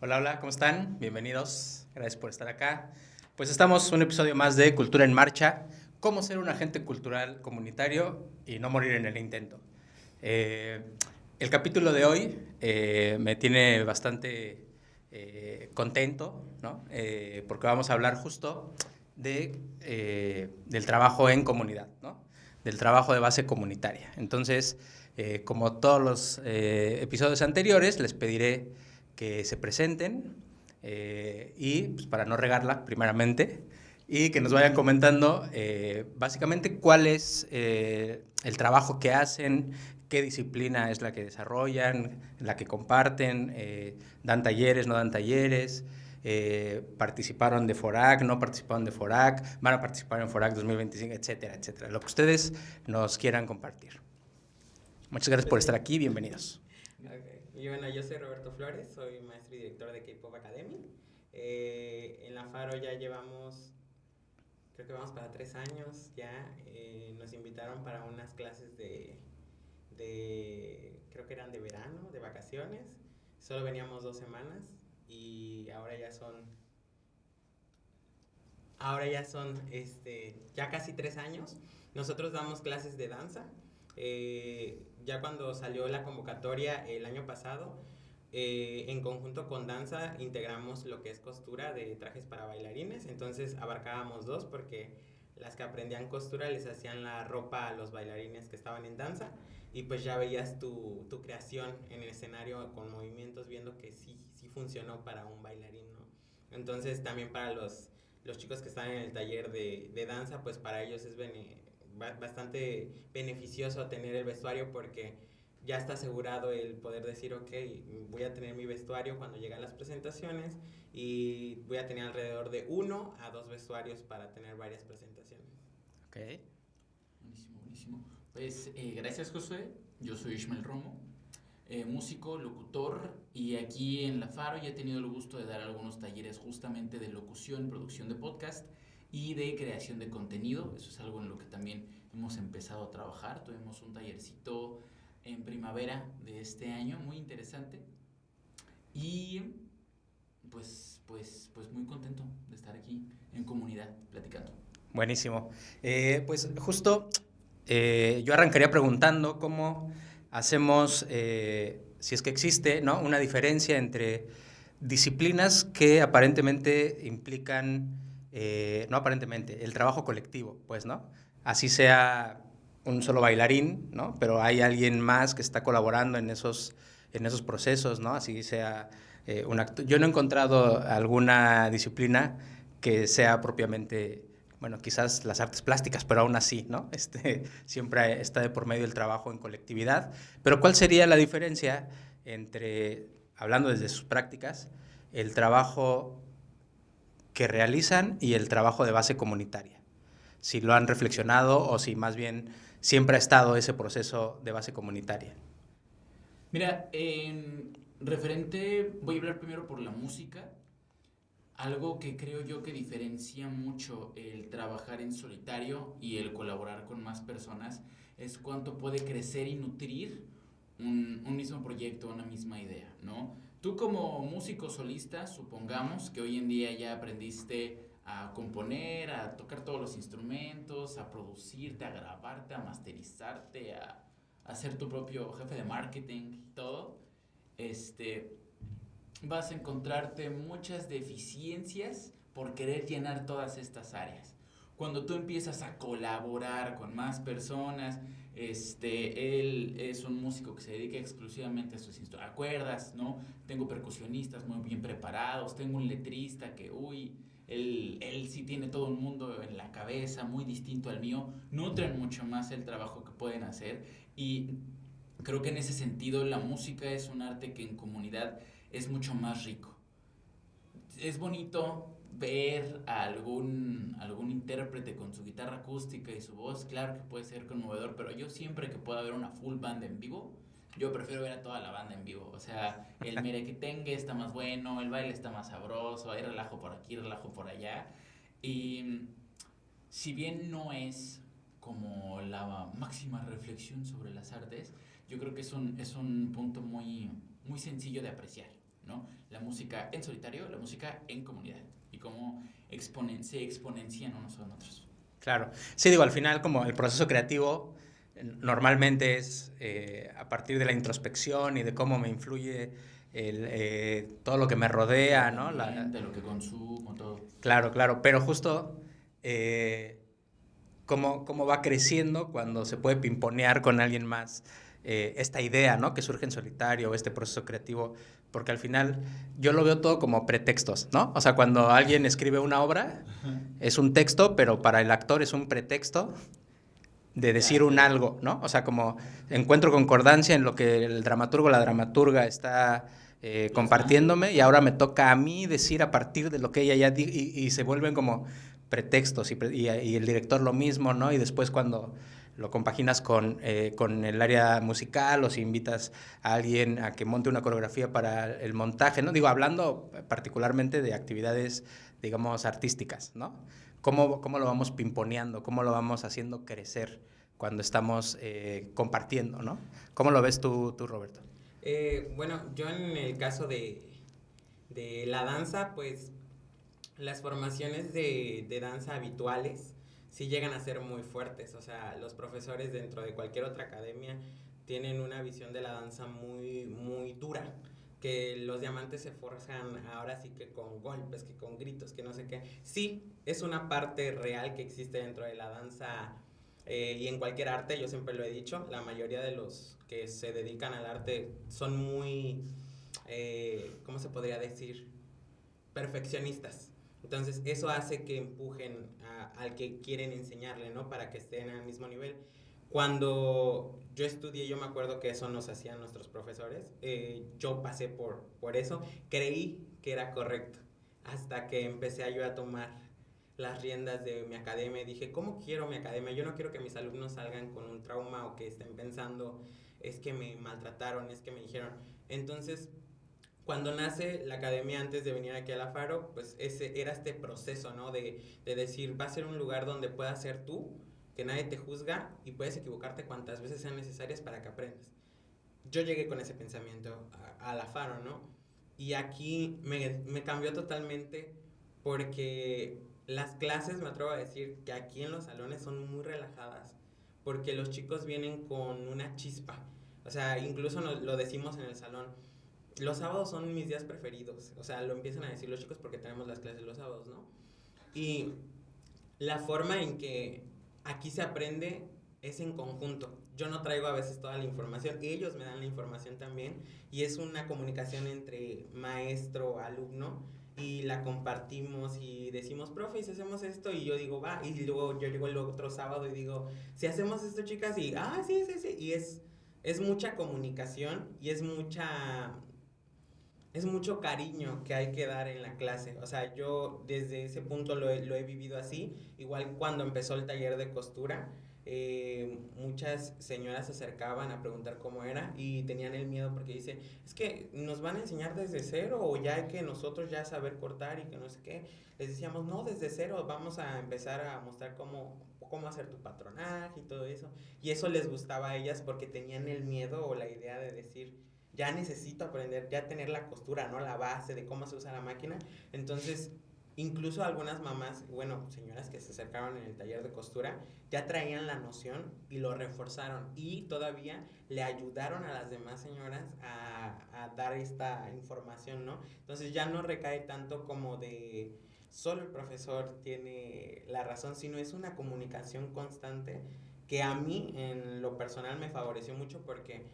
Hola, hola, ¿cómo están? Bienvenidos, gracias por estar acá. Pues estamos un episodio más de Cultura en Marcha, cómo ser un agente cultural comunitario y no morir en el intento. Eh, el capítulo de hoy me tiene bastante contento, ¿no? Porque vamos a hablar justo del trabajo en comunidad, ¿no? Del trabajo de base comunitaria. Entonces, como todos los episodios anteriores, les pediré que se presenten y pues, para no regarla primeramente y que nos vayan comentando básicamente cuál es el trabajo que hacen, qué disciplina es la que desarrollan, la que comparten, dan talleres, no dan talleres, participaron de FORAC, no participaron de FORAC, van a participar en FORAC 2025, etcétera, etcétera. Lo que ustedes nos quieran compartir. Muchas gracias Pues por estar sí. aquí, bienvenidos. Okay. Y bueno, yo soy Roberto Flores, soy maestro y director de K-Pop Academy. En la Faro ya llevamos, creo que vamos para 3 años ya. Nos invitaron para unas clases creo que eran de verano, de vacaciones. Solo veníamos 2 semanas y ahora ya son ya casi 3 años. Nosotros damos clases de danza. Ya cuando salió la convocatoria el año pasado, en conjunto con danza integramos lo que es costura de trajes para bailarines. Entonces abarcábamos dos porque las que aprendían costura les hacían la ropa a los bailarines que estaban en danza y pues ya veías tu creación en el escenario con movimientos viendo que sí funcionó para un bailarín, ¿no? Entonces también para los chicos que están en el taller de danza, pues para ellos es bastante beneficioso tener el vestuario porque ya está asegurado el poder decir, ok, voy a tener mi vestuario cuando llegan las presentaciones y voy a tener alrededor de 1 a 2 vestuarios para tener varias presentaciones. Okay. Buenísimo, buenísimo. Pues gracias, Josué. Yo soy Ishmael Romo, músico, locutor, y aquí en La Faro ya he tenido el gusto de dar algunos talleres justamente de locución, producción de podcast y de creación de contenido. Eso es algo en lo que también hemos empezado a trabajar. Tuvimos un tallercito en primavera de este año, muy interesante. Y pues muy contento de estar aquí en comunidad platicando. Buenísimo. Pues justo yo arrancaría preguntando cómo hacemos, si es que existe, ¿no? Una diferencia entre disciplinas que aparentemente implican, no aparentemente, el trabajo colectivo, pues, ¿no? Así sea un solo bailarín, ¿no? Pero hay alguien más que está colaborando en esos procesos, ¿no? Así sea un acto. Yo no he encontrado alguna disciplina que sea propiamente, bueno, quizás las artes plásticas, pero aún así, ¿no? Siempre está de por medio el trabajo en colectividad. Pero ¿cuál sería la diferencia entre, hablando desde sus prácticas, el trabajo que realizan y el trabajo de base comunitaria? Si lo han reflexionado o si más bien siempre ha estado ese proceso de base comunitaria. Mira, en referente, voy a hablar primero por la música. Algo que creo yo que diferencia mucho el trabajar en solitario y el colaborar con más personas es cuánto puede crecer y nutrir un mismo proyecto, una misma idea, ¿no? Tú como músico solista, supongamos que hoy en día ya aprendiste a componer, a tocar todos los instrumentos, a producirte, a grabarte, a masterizarte, a ser tu propio jefe de marketing y todo. Este, Vas a encontrarte muchas deficiencias por querer llenar todas estas áreas. Cuando tú empiezas a colaborar con más personas, él es un músico que se dedica exclusivamente a sus instrumentos. ¿Acuerdas, no? Tengo percusionistas muy bien preparados, tengo un letrista que, uy, él sí tiene todo un mundo en la cabeza, muy distinto al mío. Nutren mucho más el trabajo que pueden hacer y creo que en ese sentido la música es un arte que en comunidad es mucho más rico. Es bonito ver a algún intérprete con su guitarra acústica y su voz, claro que puede ser conmovedor, pero yo siempre que pueda ver una full band en vivo, yo prefiero ver a toda la banda en vivo. O sea, el merequetengue está más bueno, el baile está más sabroso, hay relajo por aquí, relajo por allá. Y si bien no es como la máxima reflexión sobre las artes, yo creo que es un punto muy, muy sencillo de apreciar. ¿no? La música en solitario, la música en comunidad y cómo se exponencian unos a otros. Claro. Sí, digo, al final como el proceso creativo normalmente es a partir de la introspección y de cómo me influye todo lo que me rodea, ¿no? De lo que consumo, todo. Claro, claro, pero justo cómo va creciendo cuando se puede pimponear con alguien más esta idea, ¿no? Que surge en solitario, este proceso creativo, porque al final yo lo veo todo como pretextos, ¿no? O sea, cuando alguien escribe una obra, es un texto, pero para el actor es un pretexto de decir un algo, ¿no? O sea, como encuentro concordancia en lo que el dramaturgo o la dramaturga está compartiéndome y ahora me toca a mí decir a partir de lo que ella ya dijo y se vuelven como pretextos y el director lo mismo, ¿no? Y después cuando lo compaginas con el área musical o si invitas a alguien a que monte una coreografía para el montaje, ¿no? Digo, hablando particularmente de actividades, digamos, artísticas, ¿no? ¿Cómo lo vamos pimponeando? ¿Cómo lo vamos haciendo crecer cuando estamos compartiendo, ¿no? ¿Cómo lo ves tú Roberto? Bueno, yo en el caso de la danza, pues las formaciones de danza habituales sí llegan a ser muy fuertes. O sea, los profesores dentro de cualquier otra academia tienen una visión de la danza muy, muy dura. Que los diamantes se forjan ahora sí que con golpes, que con gritos, que no sé qué. Sí, es una parte real que existe dentro de la danza y en cualquier arte, yo siempre lo he dicho, la mayoría de los que se dedican al arte son muy, ¿cómo se podría decir? Perfeccionistas. Entonces eso hace que empujen al que quieren enseñarle, ¿no? Para que estén al mismo nivel. Cuando yo estudié, yo me acuerdo que eso nos hacían nuestros profesores. Yo pasé por eso. Creí que era correcto. Hasta que empecé yo a tomar las riendas de mi academia. Dije, ¿cómo quiero mi academia? Yo no quiero que mis alumnos salgan con un trauma o que estén pensando, es que me maltrataron, es que me dijeron. Entonces, cuando nace la academia antes de venir aquí a la Faro, pues ese era este proceso, ¿no? De decir, va a ser un lugar donde puedas ser tú, que nadie te juzga y puedes equivocarte cuantas veces sean necesarias para que aprendas. Yo llegué con ese pensamiento a la Faro, ¿no? Y aquí me cambió totalmente porque las clases, me atrevo a decir que aquí en los salones son muy relajadas, porque los chicos vienen con una chispa. O sea, incluso lo decimos en el salón, los sábados son mis días preferidos. O sea, lo empiezan a decir los chicos porque tenemos las clases los sábados, ¿no? Y la forma en que aquí se aprende es en conjunto. Yo no traigo a veces toda la información, ellos me dan la información también y es una comunicación entre maestro, alumno y la compartimos y decimos, profe, ¿y si hacemos esto? Y yo digo, va, y luego yo llego el otro sábado y digo, si hacemos esto, chicas, y, sí, sí, sí, y es mucha comunicación y es mucho cariño que hay que dar en la clase. O sea, yo desde ese punto lo he vivido así. Igual cuando empezó el taller de costura, muchas señoras se acercaban a preguntar cómo era y tenían el miedo porque dice, es que nos van a enseñar desde cero o ya hay que nosotros ya saber cortar y que no sé qué. Les decíamos, no, desde cero vamos a empezar a mostrar cómo hacer tu patronaje y todo eso. Y eso les gustaba a ellas porque tenían el miedo o la idea de decir, ya necesito aprender, ya tener la costura, ¿no? La base de cómo se usa la máquina. Entonces, incluso algunas mamás, bueno, señoras que se acercaron en el taller de costura, ya traían la noción y lo reforzaron. Y todavía le ayudaron a las demás señoras a dar esta información, ¿no? Entonces ya no recae tanto como de solo el profesor tiene la razón, sino es una comunicación constante que a mí en lo personal me favoreció mucho porque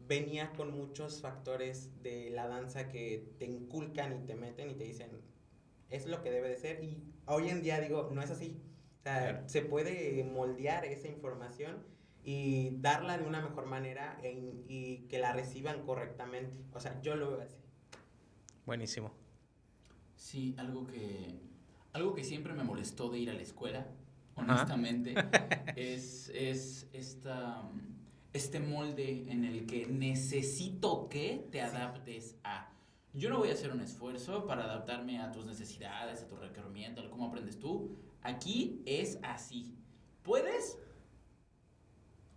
venía con muchos factores de la danza que te inculcan y te meten y te dicen, es lo que debe de ser. Y hoy en día digo, no es así. O sea, claro, se puede moldear esa información y darla de una mejor manera y que la reciban correctamente. O sea, yo lo veo así. Buenísimo. Sí, algo que siempre me molestó de ir a la escuela, honestamente, es este molde en el que necesito que te adaptes a. Yo no voy a hacer un esfuerzo para adaptarme a tus necesidades, a tu requerimiento, a cómo aprendes tú. Aquí es así. ¿Puedes?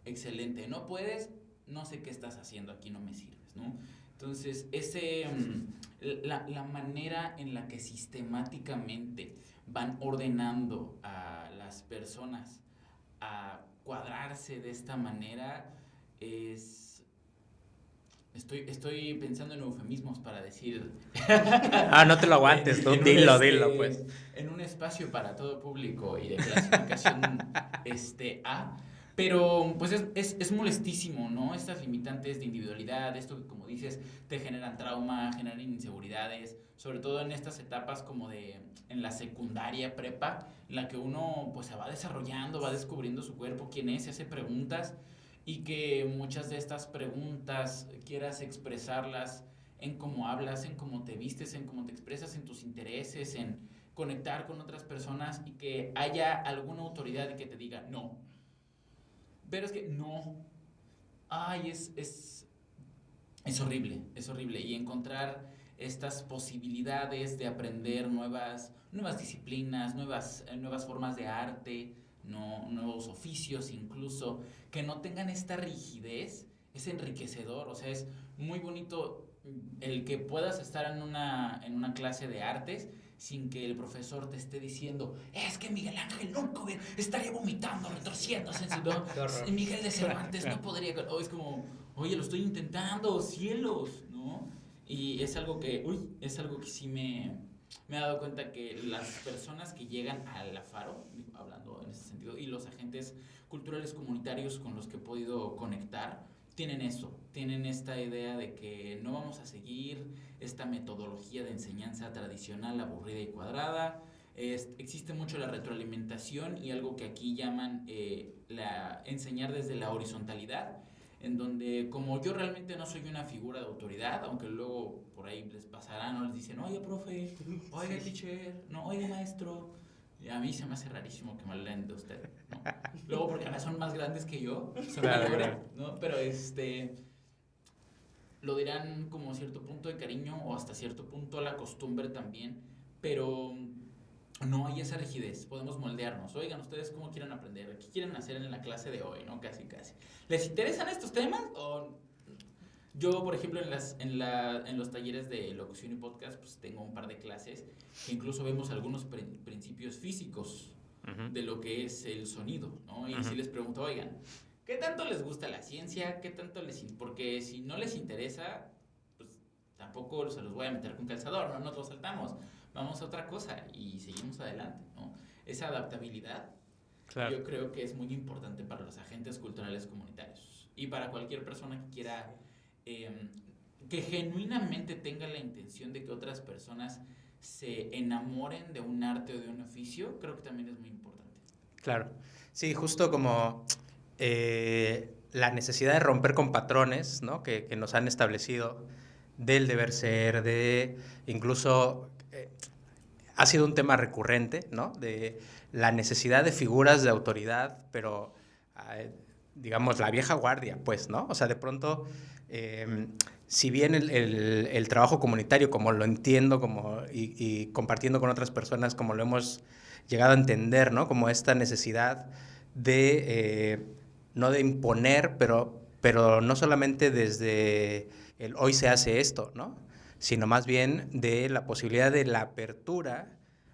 Excelente. ¿No puedes? No sé qué estás haciendo aquí, no me sirves, ¿no? Entonces, la manera en la que sistemáticamente van ordenando a las personas a cuadrarse de esta manera es... Estoy pensando en eufemismos para decir... No te lo aguantes, tú dilo, pues. En un espacio para todo público y de clasificación A, pero pues es molestísimo, ¿no? Estas limitantes de individualidad, esto que como dices, te generan trauma, generan inseguridades, sobre todo en estas etapas como en la secundaria, prepa, en la que uno pues se va desarrollando, va descubriendo su cuerpo, quién es, se hace preguntas, y que muchas de estas preguntas quieras expresarlas en cómo hablas, en cómo te vistes, en cómo te expresas, en tus intereses, en conectar con otras personas, y que haya alguna autoridad que te diga no. Pero es que no. Ay, es horrible. Y encontrar estas posibilidades de aprender nuevas disciplinas, nuevas formas de arte, nuevos oficios incluso, que no tengan esta rigidez, es enriquecedor. O sea, es muy bonito el que puedas estar en una clase de artes sin que el profesor te esté diciendo, es que Miguel Ángel nunca estaría vomitando, retorciéndose en su... Miguel de Cervantes no podría... O es como, oye, lo estoy intentando, cielos, ¿no? Y es algo que sí me he dado cuenta que las personas que llegan al Faro, hablando en ese sentido, y los agentes culturales comunitarios con los que he podido conectar, tienen esta idea de que no vamos a seguir esta metodología de enseñanza tradicional, aburrida y cuadrada. Existe mucho la retroalimentación y algo que aquí llaman enseñar desde la horizontalidad, en donde como yo realmente no soy una figura de autoridad, aunque luego por ahí les pasará, no les dicen, oye profe, oye teacher, no, oye maestro. Y a mí se me hace rarísimo que me hablen de usted, ¿no? Luego porque ahora son más grandes que yo, son mayores, ¿no? Pero lo dirán como cierto punto de cariño o hasta cierto punto la costumbre también, pero no hay esa rigidez, podemos moldearnos. Oigan, ¿ustedes cómo quieren aprender? ¿Qué quieren hacer en la clase de hoy? ¿No? Casi. ¿Les interesan estos temas? O yo, por ejemplo, en los talleres de locución y podcast, pues tengo un par de clases que incluso vemos algunos principios físicos de lo que es el sonido, ¿no? Y si les pregunto, oigan, ¿qué tanto les gusta la ciencia? ¿Qué tanto porque si no les interesa, pues tampoco se los voy a meter con calzador, no nos lo saltamos. Vamos a otra cosa y seguimos adelante, ¿no? Esa adaptabilidad, claro, yo creo que es muy importante para los agentes culturales comunitarios y para cualquier persona que quiera, que genuinamente tenga la intención de que otras personas se enamoren de un arte o de un oficio, creo que también es muy importante. Claro, sí, justo como la necesidad de romper con patrones, ¿no? que nos han establecido del deber ser, de incluso... ha sido un tema recurrente, ¿no? De la necesidad de figuras de autoridad, pero, digamos, la vieja guardia, pues, ¿no? O sea, de pronto, si bien el trabajo comunitario, como lo entiendo, y compartiendo con otras personas, como lo hemos llegado a entender, ¿no? Como esta necesidad de, no de imponer, pero no solamente desde el hoy se hace esto, ¿no? Sino más bien de la posibilidad de la apertura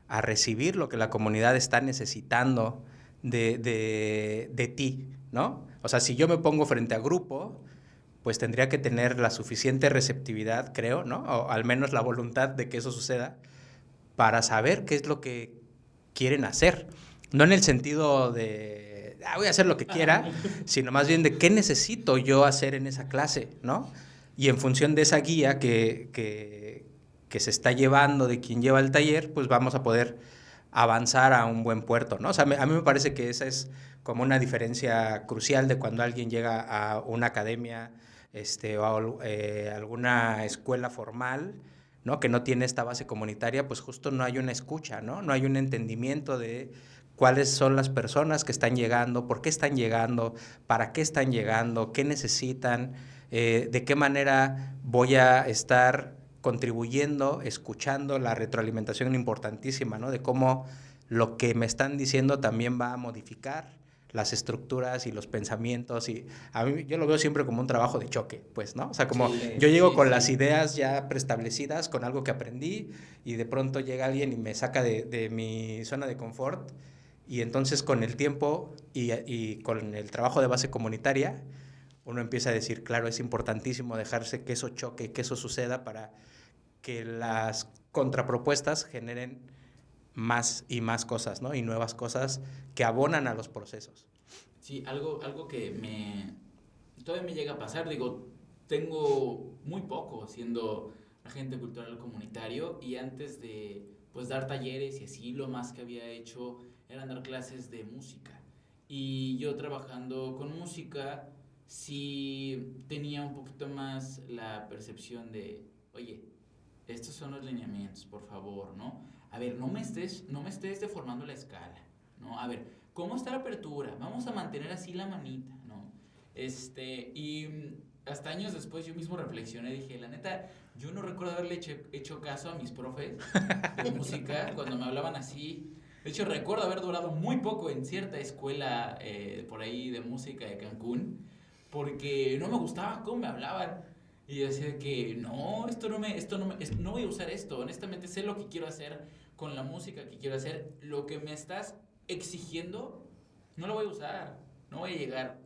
a recibir lo que la comunidad está necesitando de ti, ¿no? O sea, si yo me pongo frente a grupo, pues tendría que tener la suficiente receptividad, creo, ¿no? O al menos la voluntad de que eso suceda para saber qué es lo que quieren hacer. No en el sentido de, voy a hacer lo que quiera, sino más bien de qué necesito yo hacer en esa clase, ¿no? Y en función de esa guía que se está llevando de quien lleva el taller, pues vamos a poder avanzar a un buen puerto, ¿no? O sea, a mí me parece que esa es como una diferencia crucial de cuando alguien llega a una academia o a alguna escuela formal, ¿no? Que no tiene esta base comunitaria, pues justo no hay una escucha, ¿no? No hay un entendimiento de cuáles son las personas que están llegando, por qué están llegando, para qué están llegando, qué necesitan, de qué manera voy a estar contribuyendo, escuchando la retroalimentación importantísima, ¿no? De cómo lo que me están diciendo también va a modificar las estructuras y los pensamientos, y a mí yo lo veo siempre como un trabajo de choque, pues, ¿no? O sea, como Sí, yo llego sí, con sí. las ideas ya preestablecidas, con algo que aprendí, y de pronto llega alguien y me saca de mi zona de confort, y entonces con el tiempo y con el trabajo de base comunitaria, uno empieza a decir, claro, es importantísimo dejarse que eso choque, que eso suceda para que las contrapropuestas generen más y más cosas, ¿no? Y nuevas cosas que abonan a los procesos. Sí, algo que todavía me llega a pasar, digo, tengo muy poco siendo agente cultural comunitario y antes de pues dar talleres y así, lo más que había hecho eran dar clases de música. Y yo trabajando con música, sí tenía un poquito más la percepción de, oye, estos son los lineamientos, por favor, ¿no? A ver, no me estés deformando la escala, ¿no? A ver, ¿cómo está la apertura? Vamos a mantener así la manita, ¿no? Y hasta años después yo mismo reflexioné, dije, la neta, yo no recuerdo haberle hecho caso a mis profes de música cuando me hablaban así. De hecho, recuerdo haber durado muy poco en cierta escuela por ahí de música de Cancún, porque no me gustaba cómo me hablaban. Y yo decía que no, no voy a usar esto. Honestamente sé lo que quiero hacer con la música que quiero hacer. Lo que me estás exigiendo, no lo voy a usar. No voy a llegar.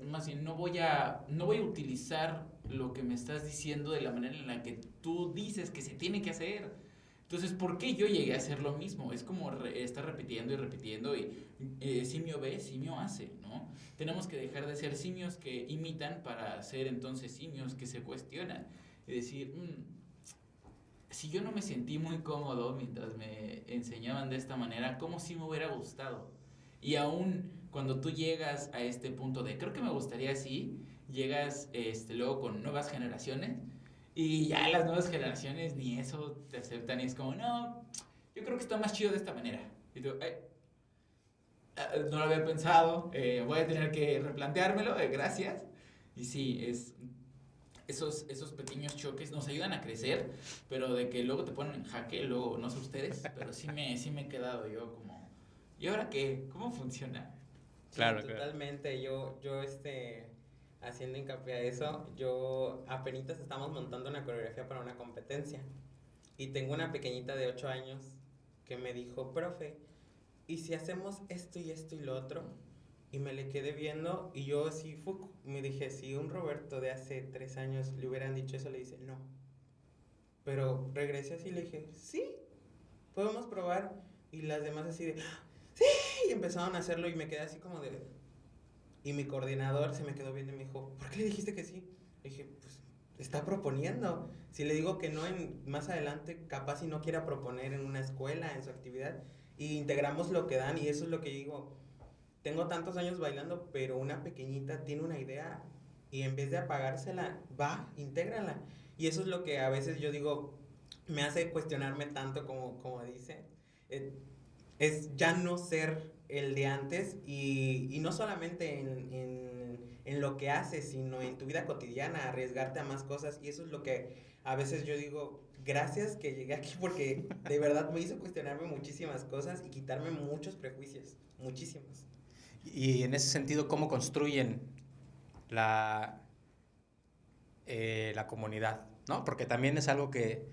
Más bien, no voy a utilizar lo que me estás diciendo de la manera en la que tú dices que se tiene que hacer. Entonces, ¿por qué yo llegué a hacer lo mismo? Es como estar repitiendo y repitiendo y simio ve, simio hace, ¿no? Tenemos que dejar de ser simios que imitan para ser entonces simios que se cuestionan. Y decir, si yo no me sentí muy cómodo mientras me enseñaban de esta manera, ¿cómo si me hubiera gustado? Y aún cuando tú llegas a este punto de, creo que me gustaría así, llegas luego con nuevas generaciones y ya las nuevas generaciones ni eso te aceptan y es como, no, yo creo que está más chido de esta manera. Y tú, no lo había pensado, voy a tener que replanteármelo, gracias. Y sí, esos pequeños choques nos ayudan a crecer, pero de que luego te ponen en jaque, luego no sé ustedes, pero sí me he quedado yo como, ¿y ahora qué? ¿Cómo funciona? Sí, Claro, claro. totalmente. Haciendo hincapié a eso, yo apenas estamos montando una coreografía para una competencia. Y tengo una pequeñita de 8 años que me dijo, profe, ¿y si hacemos esto y esto y lo otro? Y me le quedé viendo y yo así me dije, si un Roberto de hace 3 años le hubieran dicho eso, le dice, no. Pero regresé así y le dije, sí, podemos probar. Y las demás así de, sí, y empezaron a hacerlo y me quedé así como de... Y mi coordinador se me quedó viendo y me dijo, ¿por qué le dijiste que sí? Le dije, pues está proponiendo. Si le digo que no, más adelante capaz si no quiera proponer en una escuela, en su actividad, y integramos lo que dan y eso es lo que digo. Tengo tantos años bailando, pero una pequeñita tiene una idea y en vez de apagársela, va, intégrala. Y eso es lo que a veces yo digo, me hace cuestionarme tanto como dice. Eh, es ya no ser el de antes y no solamente en lo que haces, sino en tu vida cotidiana, arriesgarte a más cosas. Y eso es lo que a veces yo digo, gracias que llegué aquí porque de verdad me hizo cuestionarme muchísimas cosas y quitarme muchos prejuicios, muchísimos. Y en ese sentido, ¿cómo construyen la, la comunidad? ¿No? Porque también es algo que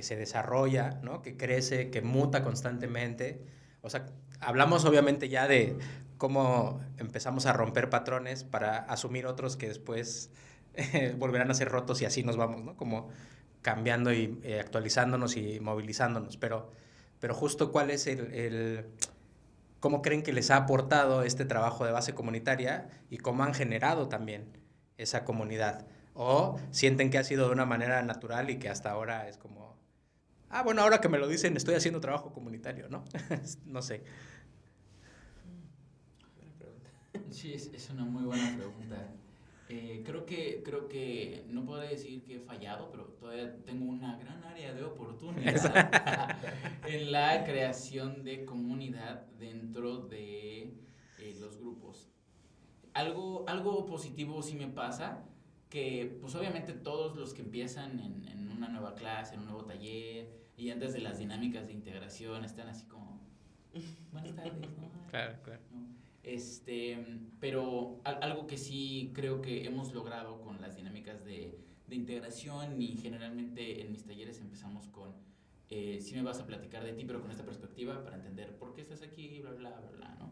se desarrolla, ¿no? Que crece, que muta constantemente. O sea, hablamos obviamente ya de cómo empezamos a romper patrones para asumir otros que después volverán a ser rotos y así nos vamos, ¿no? Como cambiando y actualizándonos y movilizándonos. Pero justo cuál es cómo creen que les ha aportado este trabajo de base comunitaria y cómo han generado también esa comunidad. O sienten que ha sido de una manera natural y que hasta ahora es como, ah, bueno, ahora que me lo dicen estoy haciendo trabajo comunitario, ¿no? No sé. Buena pregunta. Sí, es una muy buena pregunta. Creo que no puedo decir que he fallado, pero todavía tengo una gran área de oportunidad en la creación de comunidad dentro de los grupos. Algo positivo sí me pasa, que pues obviamente todos los que empiezan en una nueva clase, en un nuevo taller, y antes de las dinámicas de integración, están así como, buenas tardes, ¿no? Claro, claro. ¿No? Pero algo que sí creo que hemos logrado con las dinámicas de integración, y generalmente en mis talleres empezamos con, sí me vas a platicar de ti, pero con esta perspectiva para entender por qué estás aquí, bla, bla, bla, bla, ¿no?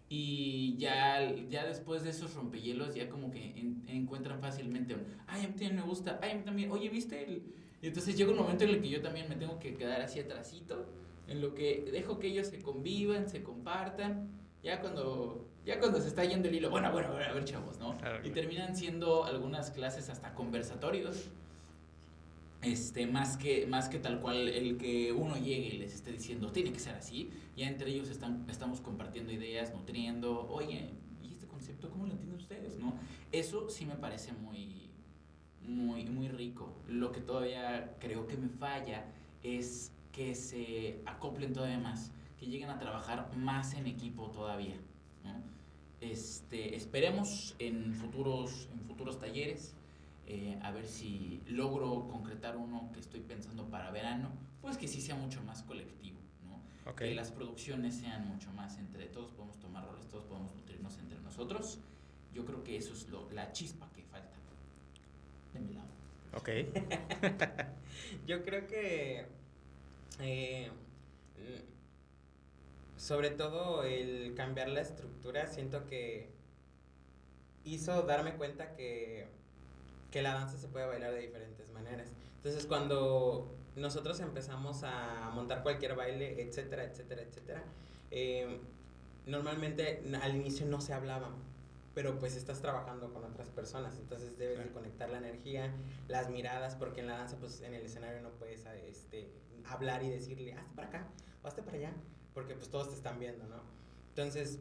Y ya después de esos rompehielos, ya como que encuentran fácilmente ay, a mí también me gusta, ay, a mí también, oye, ¿viste? Y entonces llega un momento en el que yo también me tengo que quedar así atrasito, en lo que dejo que ellos se convivan, se compartan, ya cuando se está yendo el hilo, bueno, a ver, chavos, ¿no? Claro, Y claro. terminan siendo algunas clases hasta conversatorios, más que tal cual el que uno llegue y les esté diciendo, tiene que ser así. Ya entre ellos estamos compartiendo ideas, nutriendo, oye, ¿y este concepto cómo lo entienden ustedes, no? Eso sí me parece muy, muy, muy rico. Lo que todavía creo que me falla es que se acoplen todavía más, que lleguen a trabajar más en equipo todavía, ¿no? Esperemos en futuros talleres, a ver si logro concretar uno que estoy pensando para verano, pues que sí sea mucho más colectivo, ¿no? Ok. Que las producciones sean mucho más entre todos, podemos tomar roles, todos podemos nutrirnos entre nosotros. Yo creo que eso es la chispa que falta de mi lado. Ok. Yo creo que sobre todo el cambiar la estructura, siento que hizo darme cuenta que la danza se puede bailar de diferentes maneras. Entonces cuando nosotros empezamos a montar cualquier baile, etcétera, etcétera, etcétera, normalmente al inicio no se hablaba, pero pues estás trabajando con otras personas, entonces debes de conectar la energía, las miradas, porque en la danza pues en el escenario no puedes hablar y decirle, hazte para acá, o hazte para allá, porque pues todos te están viendo, ¿no? Entonces,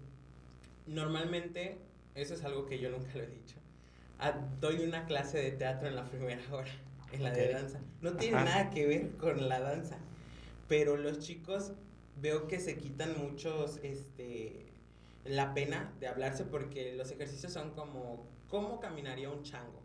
normalmente, eso es algo que yo nunca lo he dicho. Doy una clase de teatro en la primera hora, en la de danza. No tiene nada que ver con la danza, pero los chicos veo que se quitan muchos, la pena de hablarse porque los ejercicios son como, ¿cómo caminaría un chango?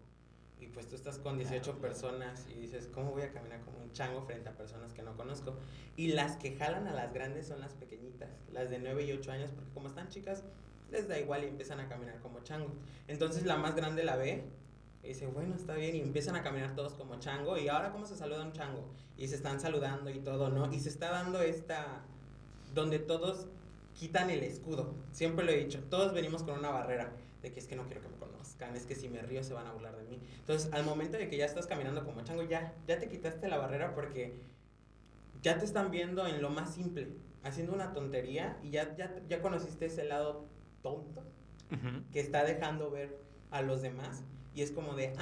Y pues tú estás con 18 personas y dices, ¿cómo voy a caminar como un chango frente a personas que no conozco? Y las que jalan a las grandes son las pequeñitas, las de 9 y 8 años, porque como están chicas, les da igual y empiezan a caminar como chango. Entonces la más grande la ve y dice, bueno, está bien, y empiezan a caminar todos como chango. Y ahora, ¿cómo se saluda un chango? Y se están saludando y todo, ¿no? Y se está dando donde todos quitan el escudo. Siempre lo he dicho, todos venimos con una barrera de que es que no quiero que me conozcan, es que si me río se van a burlar de mí. Entonces, al momento de que ya estás caminando como chango, ya te quitaste la barrera porque ya te están viendo en lo más simple, haciendo una tontería y ya conociste ese lado tonto que está dejando ver a los demás y es como de,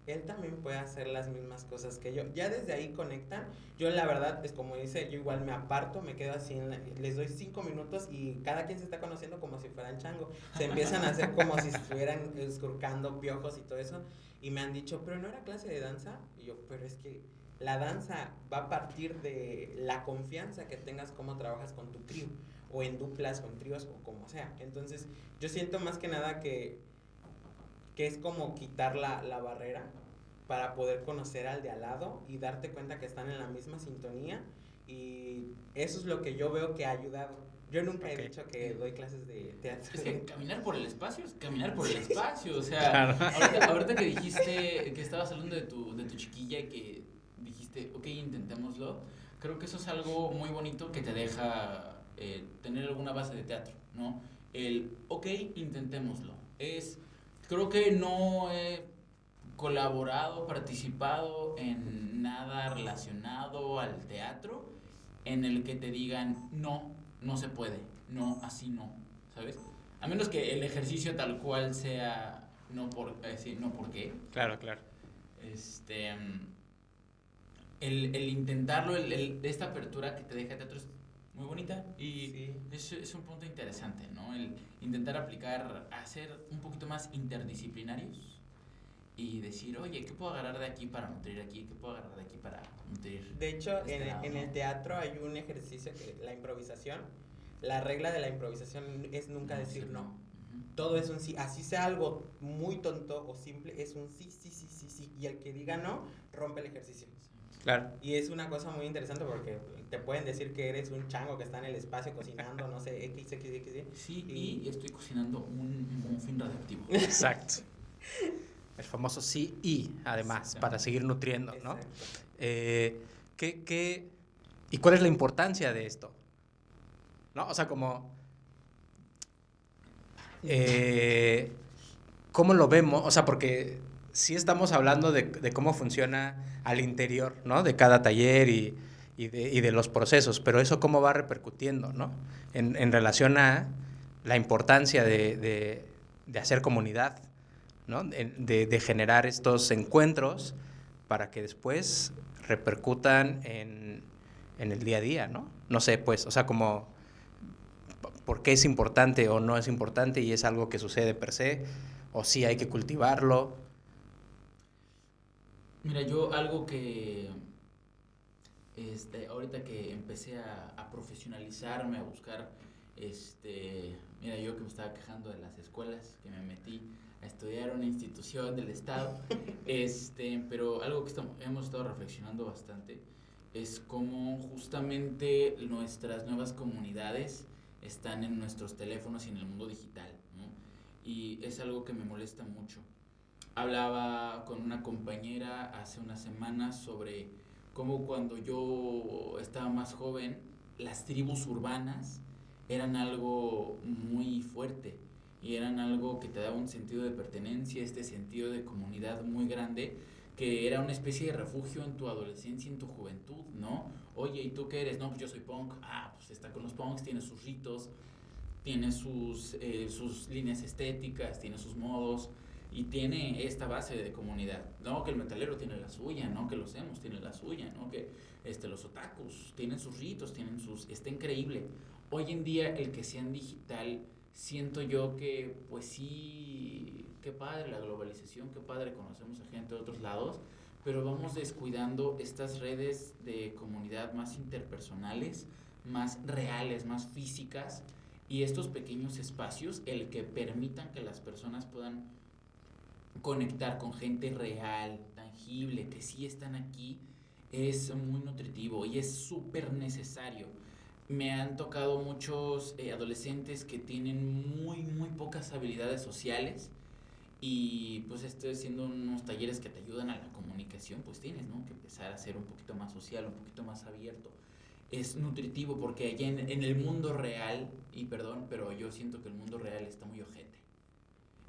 él también puede hacer las mismas cosas que yo. Ya desde ahí conectan. Yo la verdad es como dice, yo igual me aparto, me quedo así, les doy 5 minutos y cada quien se está conociendo como si fueran chango. Se empiezan a hacer como si estuvieran escurcando piojos y todo eso. Y me han dicho, pero no era clase de danza. Y yo, pero es que la danza va a partir de la confianza que tengas cómo trabajas con tu crew, o en duplas, o en tríos, o como sea. Entonces, yo siento más que nada que es como quitar la barrera para poder conocer al de al lado y darte cuenta que están en la misma sintonía, y eso es lo que yo veo que ha ayudado. Yo nunca he dicho que doy clases de teatro. Es que caminar por el espacio es caminar por el espacio, o sea, ahorita que dijiste que estabas hablando de tu chiquilla y que dijiste, ok, intentémoslo, creo que eso es algo muy bonito que te deja tener alguna base de teatro, ¿no? Ok, intentémoslo. Creo que no he colaborado, participado en nada relacionado al teatro en el que te digan, no se puede, no, así no, ¿sabes? A menos que el ejercicio tal cual sea no por qué. Claro, claro. El intentarlo, esta apertura que te deja el teatro es muy bonita y sí. es un punto interesante, ¿no? El intentar aplicar, hacer un poquito más interdisciplinarios y decir, oye, ¿qué puedo agarrar de aquí para nutrir aquí? ¿Qué puedo agarrar de aquí para nutrir? De hecho, en el teatro hay un ejercicio que la improvisación, la regla de la improvisación es nunca decir no. Uh-huh. Todo es un sí, así sea algo muy tonto o simple, es un sí, sí, sí, sí, sí. Y el que diga no, rompe el ejercicio. Claro. Y es una cosa muy interesante porque te pueden decir que eres un chango que está en el espacio cocinando, no sé, XXX. Sí, y estoy cocinando un fin radioactivo. Exacto. El famoso sí y, además, para seguir nutriendo, ¿no? Exacto. ¿Y cuál es la importancia de esto? ¿No? O sea, como... ¿cómo lo vemos? O sea, porque sí estamos hablando de cómo funciona al interior, ¿no? De cada taller y de los procesos, pero eso cómo va repercutiendo, ¿no? En relación a la importancia de hacer comunidad, ¿no? De generar estos encuentros para que después repercutan en el día a día, ¿no? No sé, pues, o sea, como por qué es importante o no es importante y es algo que sucede per se, o sí hay que cultivarlo. Mira, yo algo que ahorita que empecé a profesionalizarme, a buscar, mira, yo que me estaba quejando de las escuelas, que me metí a estudiar en una institución del Estado, pero algo que hemos estado reflexionando bastante es cómo justamente nuestras nuevas comunidades están en nuestros teléfonos y en el mundo digital, ¿no? Y es algo que me molesta mucho. Hablaba con una compañera hace unas semanas sobre cómo cuando yo estaba más joven, las tribus urbanas eran algo muy fuerte y eran algo que te daba un sentido de pertenencia, este sentido de comunidad muy grande, que era una especie de refugio en tu adolescencia y en tu juventud, ¿no? Oye, ¿y tú qué eres? No, pues yo soy punk. Ah, pues está con los punks, tiene sus ritos, tiene sus líneas estéticas, tiene sus modos y tiene esta base de comunidad, ¿no? Que el metalero tiene la suya, ¿no? Que los emos tienen la suya, ¿no? Que los otakus tienen sus ritos, tienen sus... Está increíble. Hoy en día el que sean digital, siento yo que, pues sí, qué padre la globalización, qué padre conocemos a gente de otros lados, pero vamos descuidando estas redes de comunidad más interpersonales, más reales, más físicas, y estos pequeños espacios, el que permitan que las personas puedan conectar con gente real, tangible, que sí están aquí, es muy nutritivo y es súper necesario. Me han tocado muchos adolescentes que tienen muy pocas habilidades sociales y pues siendo unos talleres que te ayudan a la comunicación, pues tienes, ¿no?, que empezar a ser un poquito más social, un poquito más abierto. Es nutritivo porque allá en el mundo real, y perdón, pero yo siento que el mundo real está muy ojete.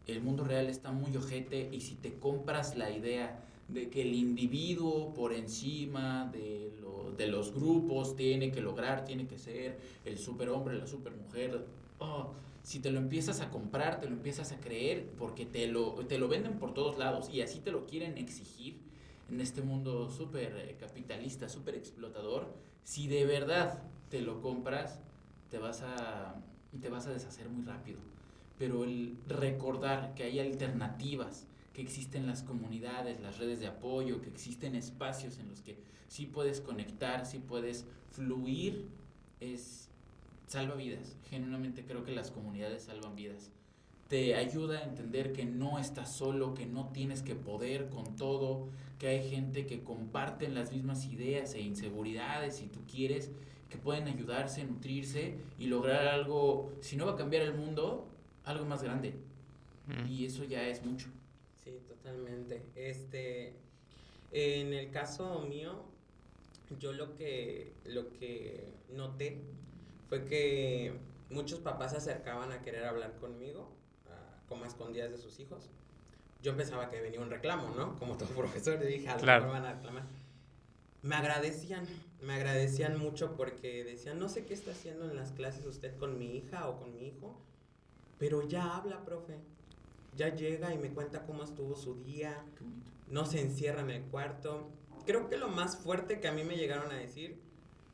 El mundo real está muy ojete y si te compras la idea de que el individuo por encima de los grupos tiene que lograr, tiene que ser el superhombre, la supermujer, si te lo empiezas a comprar, te lo empiezas a creer porque te lo venden por todos lados y así te lo quieren exigir en este mundo súper capitalista, súper explotador, si de verdad te lo compras, te vas a deshacer muy rápido. Pero el recordar que hay alternativas, que existen las comunidades, las redes de apoyo, que existen espacios en los que sí puedes conectar, sí puedes fluir, salva vidas. Genuinamente creo que las comunidades salvan vidas. Te ayuda a entender que no estás solo, que no tienes que poder con todo, que hay gente que comparten las mismas ideas e inseguridades, si tú quieres, que pueden ayudarse, nutrirse y lograr algo, si no va a cambiar el mundo, algo más grande. Y eso ya es mucho. Sí, totalmente. En el caso mío, yo lo que noté fue que muchos papás se acercaban a querer hablar conmigo, como a escondidas de sus hijos. Yo pensaba que venía un reclamo, ¿no? Como todo profesor, yo dije, a lo mejor van a reclamar. Me agradecían mucho porque decían, no sé qué está haciendo en las clases usted con mi hija o con mi hijo, pero ya habla, profe. Ya llega y me cuenta cómo estuvo su día, no se encierra en el cuarto. Creo que lo más fuerte que a mí me llegaron a decir,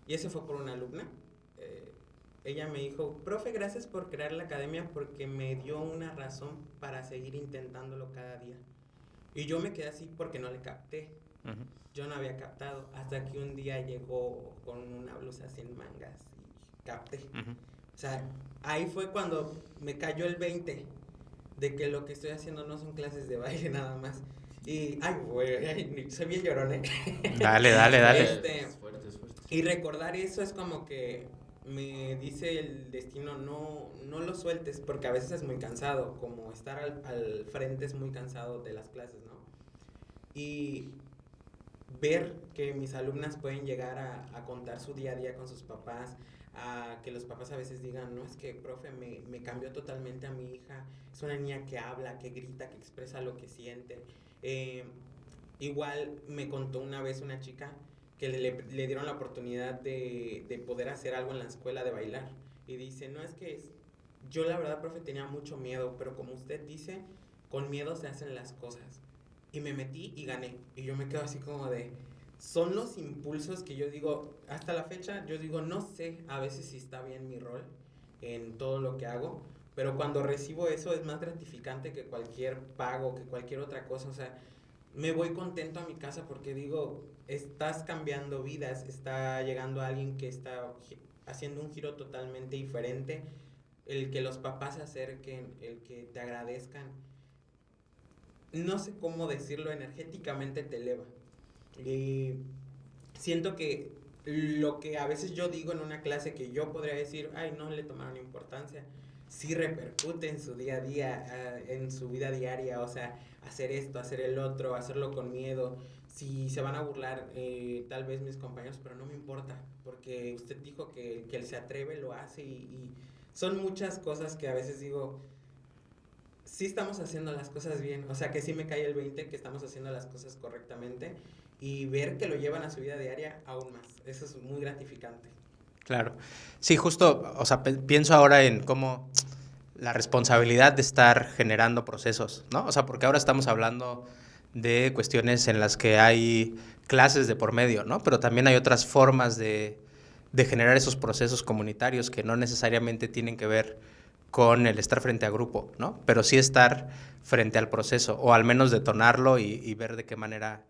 y ese fue por una alumna, ella me dijo, profe, gracias por crear la academia porque me dio una razón para seguir intentándolo cada día. Y yo me quedé así porque no le capté. Uh-huh. Yo no había captado hasta que un día llegó con una blusa sin mangas y capté. Uh-huh. O sea, ahí fue cuando me cayó el 20 de que lo que estoy haciendo no son clases de baile nada más. Ay, güey, soy bien llorón, ¿eh? Dale, dale, dale. Es fuerte, es fuerte. Y recordar eso es como que me dice el destino, no lo sueltes, porque a veces es muy cansado, como estar al frente es muy cansado de las clases, ¿no? Y ver que mis alumnas pueden llegar a contar su día a día con sus papás, a que los papás a veces digan, no, es que, profe, me cambió totalmente a mi hija, es una niña que habla, que grita, que expresa lo que siente. Eh, Igual me contó una vez una chica que le dieron la oportunidad de poder hacer algo en la escuela de bailar. Y dice, no, es que yo la verdad, profe, tenía mucho miedo, pero como usted dice, con miedo se hacen las cosas. Y me metí y gané. Y yo me quedo así como de, son los impulsos que yo digo, hasta la fecha, yo digo, no sé a veces si está bien mi rol en todo lo que hago, pero cuando recibo eso es más gratificante que cualquier pago, que cualquier otra cosa. O sea, me voy contento a mi casa porque digo, estás cambiando vidas, está llegando alguien que está haciendo un giro totalmente diferente, el que los papás se acerquen, el que te agradezcan, no sé cómo decirlo, energéticamente te eleva. Y siento que lo que a veces yo digo en una clase que yo podría decir, ay, no le tomaron importancia, sí repercute en su día a día, en su vida diaria, o sea, hacer esto, hacer el otro, hacerlo con miedo. Si se van a burlar, tal vez mis compañeros, pero no me importa, porque usted dijo que él se atreve, lo hace y son muchas cosas que a veces digo, sí estamos haciendo las cosas bien, o sea que sí me cae el 20 que estamos haciendo las cosas correctamente y ver que lo llevan a su vida diaria aún más, eso es muy gratificante. Claro. Sí, justo, o sea, pienso ahora en cómo la responsabilidad de estar generando procesos, ¿no? O sea, porque ahora estamos hablando de cuestiones en las que hay clases de por medio, ¿no? Pero también hay otras formas de generar esos procesos comunitarios que no necesariamente tienen que ver con el estar frente a grupo, ¿no? Pero sí estar frente al proceso, o al menos detonarlo y ver de qué manera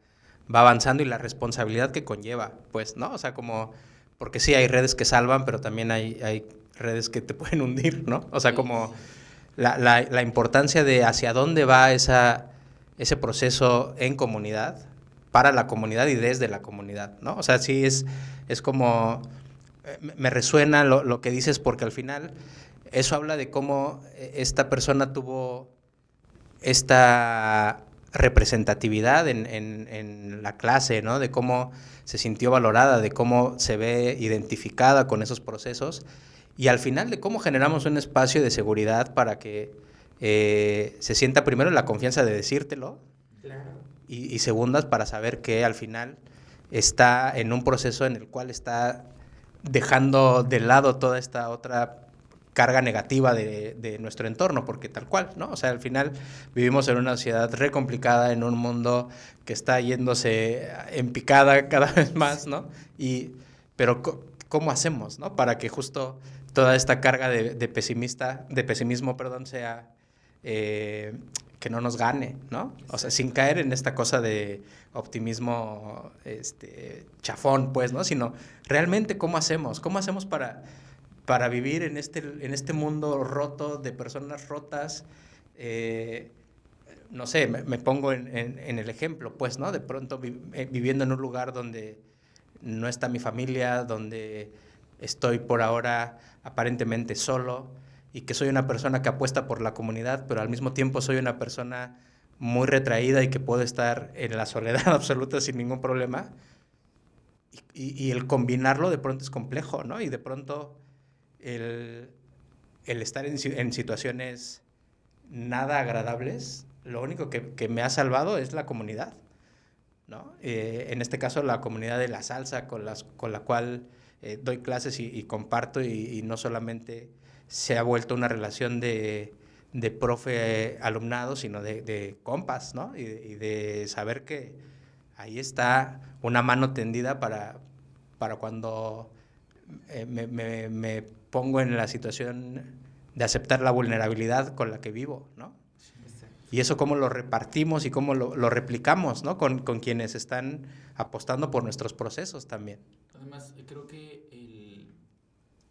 va avanzando y la responsabilidad que conlleva, pues, ¿no? O sea, como, porque sí hay redes que salvan, pero también hay redes que te pueden hundir, ¿no? O sea, Sí, como sí. la importancia de hacia dónde va ese proceso en comunidad, para la comunidad y desde la comunidad, ¿no? O sea, sí es como, me resuena lo que dices porque al final eso habla de cómo esta persona tuvo esta representatividad en la clase, ¿no? De cómo se sintió valorada, de cómo se ve identificada con esos procesos y al final de cómo generamos un espacio de seguridad para que se sienta primero la confianza de decírtelo Claro. y segundas para saber que al final está en un proceso en el cual está dejando de lado toda esta otra carga negativa de nuestro entorno, porque tal cual, ¿no? O sea, al final vivimos en una sociedad re complicada, en un mundo que está yéndose en picada cada vez más, ¿no? Pero ¿cómo hacemos, ¿no? Para que justo toda esta carga de pesimismo, perdón, sea eh, que no nos gane, ¿no? O sea, sin caer en esta cosa de optimismo chafón, pues, ¿no? Sino realmente cómo hacemos para vivir en este mundo roto de personas rotas. No sé, me pongo en el ejemplo, pues, ¿no? De pronto viviendo en un lugar donde no está mi familia, donde estoy por ahora aparentemente solo y que soy una persona que apuesta por la comunidad, pero al mismo tiempo soy una persona muy retraída y que puedo estar en la soledad absoluta sin ningún problema. Y el combinarlo de pronto es complejo, ¿no? Y de pronto el, el estar en situaciones nada agradables, lo único que me ha salvado es la comunidad, ¿no? En este caso, la comunidad de la salsa con la cual doy clases y comparto, y no solamente se ha vuelto una relación de profe-alumnado, sino de compas, ¿no? Y de saber que ahí está una mano tendida para cuando me pongo en la situación de aceptar la vulnerabilidad con la que vivo, ¿no? Exacto. Y eso cómo lo repartimos y cómo lo replicamos, ¿no? Con quienes están apostando por nuestros procesos también. Además, creo que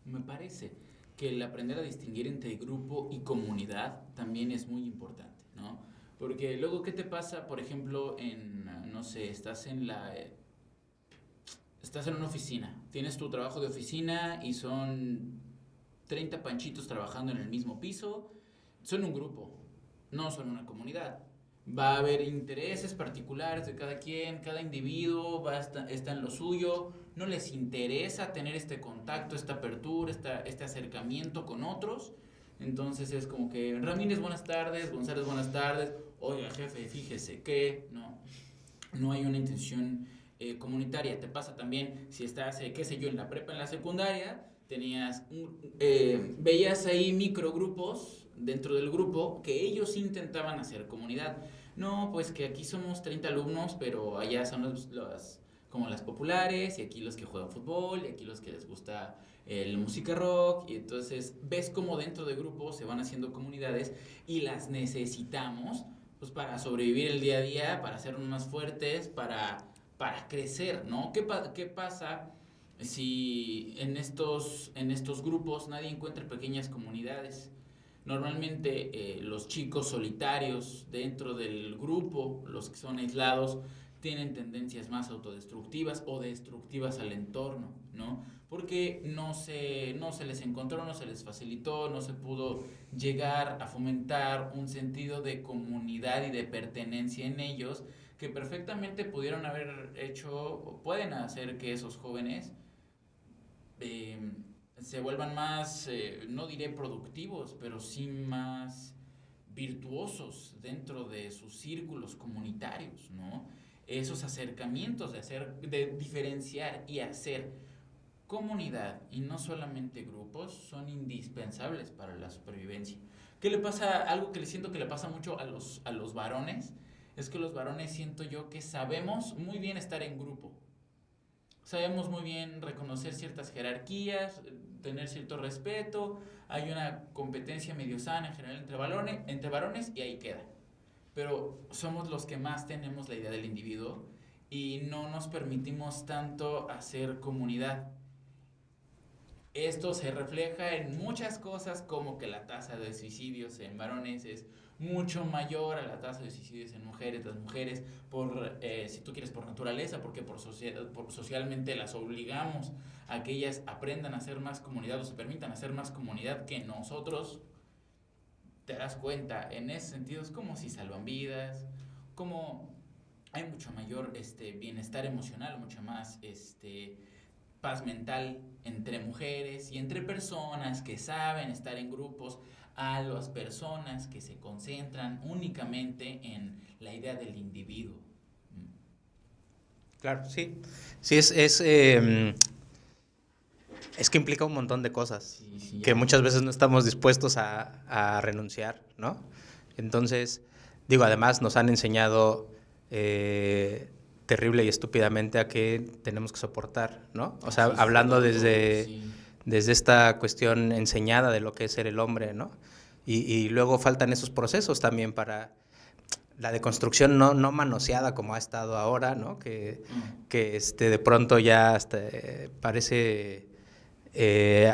me parece que el aprender a distinguir entre grupo y comunidad también es muy importante, ¿no? Porque luego, ¿qué te pasa, por ejemplo, no sé, estás en una oficina, tienes tu trabajo de oficina y son 30 panchitos trabajando en el mismo piso, son un grupo, no son una comunidad. Va a haber intereses particulares de cada quien, cada individuo está en lo suyo, no les interesa tener este contacto, esta apertura, este acercamiento con otros. Entonces es como que Ramírez, buenas tardes, González, buenas tardes, oiga jefe, fíjese que no hay una intención comunitaria. Te pasa también si estás, qué sé yo, en la prepa, en la secundaria, veías ahí microgrupos dentro del grupo que ellos intentaban hacer comunidad. No, pues que aquí somos 30 alumnos, pero allá son como las populares, y aquí los que juegan fútbol, y aquí los que les gusta la música rock, y entonces ves como dentro de grupos se van haciendo comunidades y las necesitamos pues para sobrevivir el día a día, para hacernos más fuertes, para crecer, ¿no? ¿Qué pasa si en estos grupos nadie encuentra pequeñas comunidades? Normalmente los chicos solitarios dentro del grupo, los que son aislados, tienen tendencias más autodestructivas o destructivas al entorno, ¿no? Porque no se les encontró, no se les facilitó, no se pudo llegar a fomentar un sentido de comunidad y de pertenencia en ellos que perfectamente pudieron haber hecho o pueden hacer que esos jóvenes eh, se vuelvan más, no diré productivos, pero sí más virtuosos dentro de sus círculos comunitarios, ¿no? Esos acercamientos de diferenciar y hacer comunidad y no solamente grupos son indispensables para la supervivencia. ¿Qué le pasa? Algo que le siento que le pasa mucho a los varones es que los varones siento yo que sabemos muy bien estar en grupo. Sabemos muy bien reconocer ciertas jerarquías, tener cierto respeto, hay una competencia medio sana en general entre varones y ahí queda. Pero somos los que más tenemos la idea del individuo y no nos permitimos tanto hacer comunidad. Esto se refleja en muchas cosas como que la tasa de suicidios en varones es mucho mayor a la tasa de suicidios en mujeres. Las mujeres, si tú quieres, por naturaleza, porque socialmente las obligamos a que ellas aprendan a hacer más comunidad o se permitan hacer más comunidad que nosotros. Te das cuenta, en ese sentido es como si salvan vidas, como hay mucho mayor bienestar emocional, mucha más paz mental entre mujeres y entre personas que saben estar en grupos a las personas que se concentran únicamente en la idea del individuo. Claro, sí. Sí, es que implica un montón de cosas Sí, que muchas veces no estamos dispuestos a renunciar, ¿no? Entonces, digo, además nos han enseñado terrible y estúpidamente a qué tenemos que soportar, ¿no? O sea, Sí, hablando sí. desde esta cuestión enseñada de lo que es ser el hombre, ¿no? Y luego faltan esos procesos también para la deconstrucción no manoseada como ha estado ahora, ¿no? Que de pronto ya hasta, parece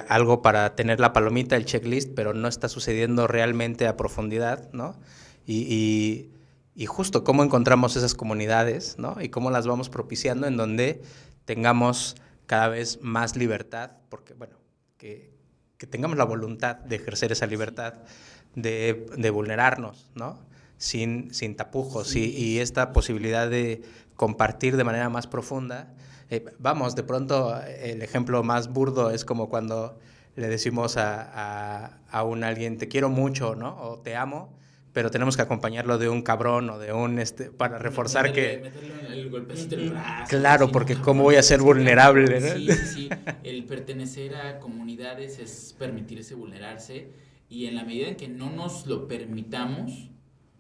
algo para tener la palomita, el checklist, pero no está sucediendo realmente a profundidad, ¿no? Y justo cómo encontramos esas comunidades, ¿no? Y cómo las vamos propiciando en donde tengamos cada vez más libertad, porque, bueno, que tengamos la voluntad de ejercer esa libertad, de vulnerarnos, ¿no? Sin tapujos, Sí, y esta posibilidad de compartir de manera más profunda. Vamos, de pronto el ejemplo más burdo es como cuando le decimos a alguien te quiero mucho, ¿no? O te amo, pero tenemos que acompañarlo de un cabrón o de un para reforzar meterle el golpecito en el brazo. Claro, Decir, no, porque cabrón, cómo voy a ser es que vulnerable, ¿no? sí. El pertenecer a comunidades es permitirse vulnerarse y en la medida en que no nos lo permitamos,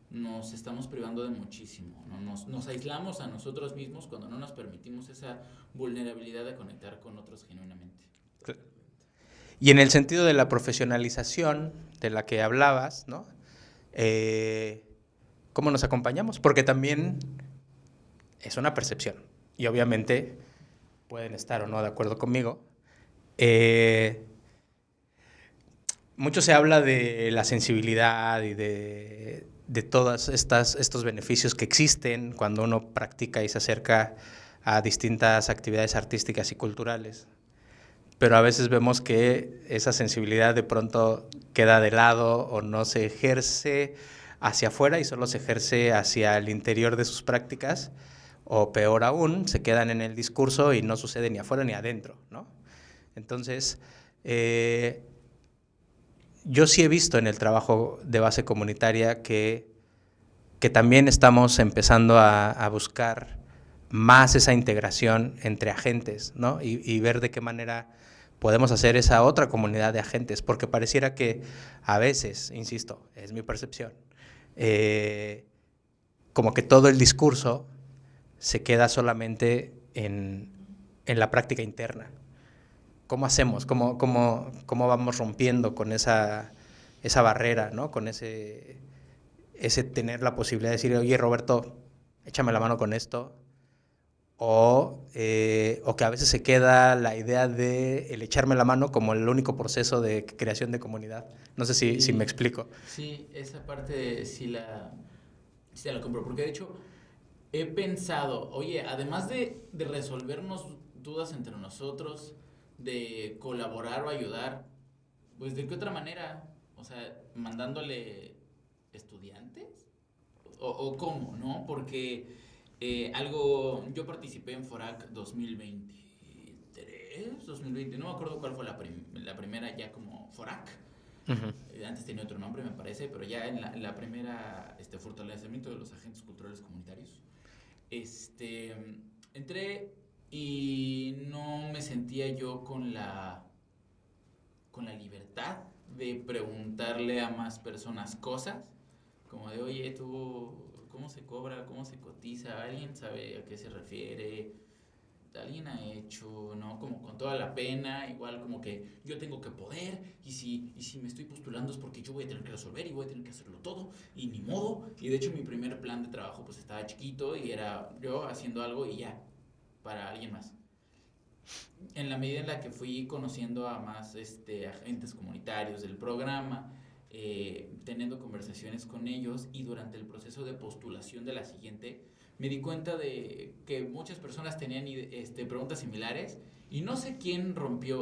nos estamos privando de muchísimo, ¿no? Nos aislamos a nosotros mismos cuando no nos permitimos esa vulnerabilidad de conectar con otros genuinamente. Y en el sentido de la profesionalización de la que hablabas, ¿no? ¿Cómo nos acompañamos? Porque también es una percepción y obviamente pueden estar o no de acuerdo conmigo. Mucho se habla de la sensibilidad y de de todos estos beneficios que existen cuando uno practica y se acerca a distintas actividades artísticas y culturales. Pero a veces vemos que esa sensibilidad de pronto queda de lado o no se ejerce hacia afuera y solo se ejerce hacia el interior de sus prácticas, o peor aún, se quedan en el discurso y no sucede ni afuera ni adentro, ¿no? Entonces, yo sí he visto en el trabajo de base comunitaria que también estamos empezando a buscar más esa integración entre agentes, ¿no? Y ver de qué manera podemos hacer esa otra comunidad de agentes, porque pareciera que a veces, insisto, es mi percepción, como que todo el discurso se queda solamente en la práctica interna. ¿Cómo hacemos? ¿Cómo vamos rompiendo con esa barrera, ¿no? Con ese tener la posibilidad de decir, oye, Roberto, échame la mano con esto, o que a veces se queda la idea de el echarme la mano como el único proceso de creación de comunidad. No sé si me explico. Sí, esa parte sí la compro, porque de hecho he pensado, oye, además de resolvernos dudas entre nosotros, de colaborar o ayudar, pues de qué otra manera, o sea, mandándole estudiantes o cómo, ¿no? Porque yo participé en FORAC 2023, 2020, no me acuerdo cuál fue la primera ya como FORAC. Antes tenía otro nombre, me parece, pero ya en la primera fortalecimiento de los agentes culturales comunitarios. Entré y no me sentía yo con la libertad de preguntarle a más personas cosas, como de, oye, tú, ¿cómo se cobra? ¿Cómo se cotiza? ¿Alguien sabe a qué se refiere? ¿Alguien ha hecho, no? Como con toda la pena, igual como que yo tengo que poder, y si me estoy postulando es porque yo voy a tener que resolver y voy a tener que hacerlo todo, y ni modo. Y de hecho mi primer plan de trabajo pues estaba chiquito y era yo haciendo algo y ya, para alguien más. En la medida en la que fui conociendo a más agentes comunitarios del programa, teniendo conversaciones con ellos, y durante el proceso de postulación de la siguiente, me di cuenta de que muchas personas tenían preguntas similares, y no sé quién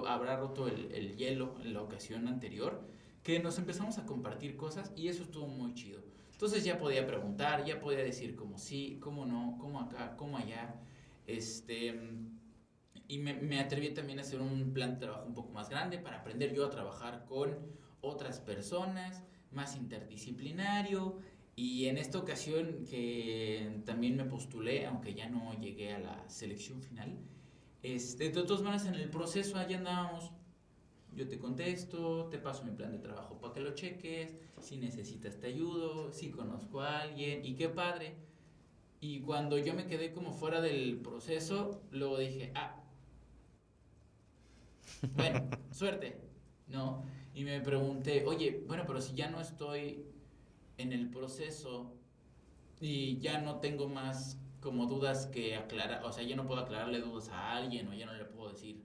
habrá roto el hielo en la ocasión anterior, que nos empezamos a compartir cosas y eso estuvo muy chido. Entonces ya podía preguntar, ya podía decir como sí, como no, como acá, como allá. Y me atreví también a hacer un plan de trabajo un poco más grande para aprender yo a trabajar con otras personas, más interdisciplinario. Y en esta ocasión que también me postulé, aunque ya no llegué a la selección final, de todas maneras en el proceso allá andábamos. Yo te contesto, te paso mi plan de trabajo para que lo cheques, si necesitas te ayudo, si conozco a alguien, y qué padre. Y cuando yo me quedé como fuera del proceso, luego dije, bueno, suerte, ¿no? Y me pregunté, oye, bueno, pero si ya no estoy en el proceso y ya no tengo más como dudas que aclarar, o sea, ya no puedo aclararle dudas a alguien, o ya no le puedo decir,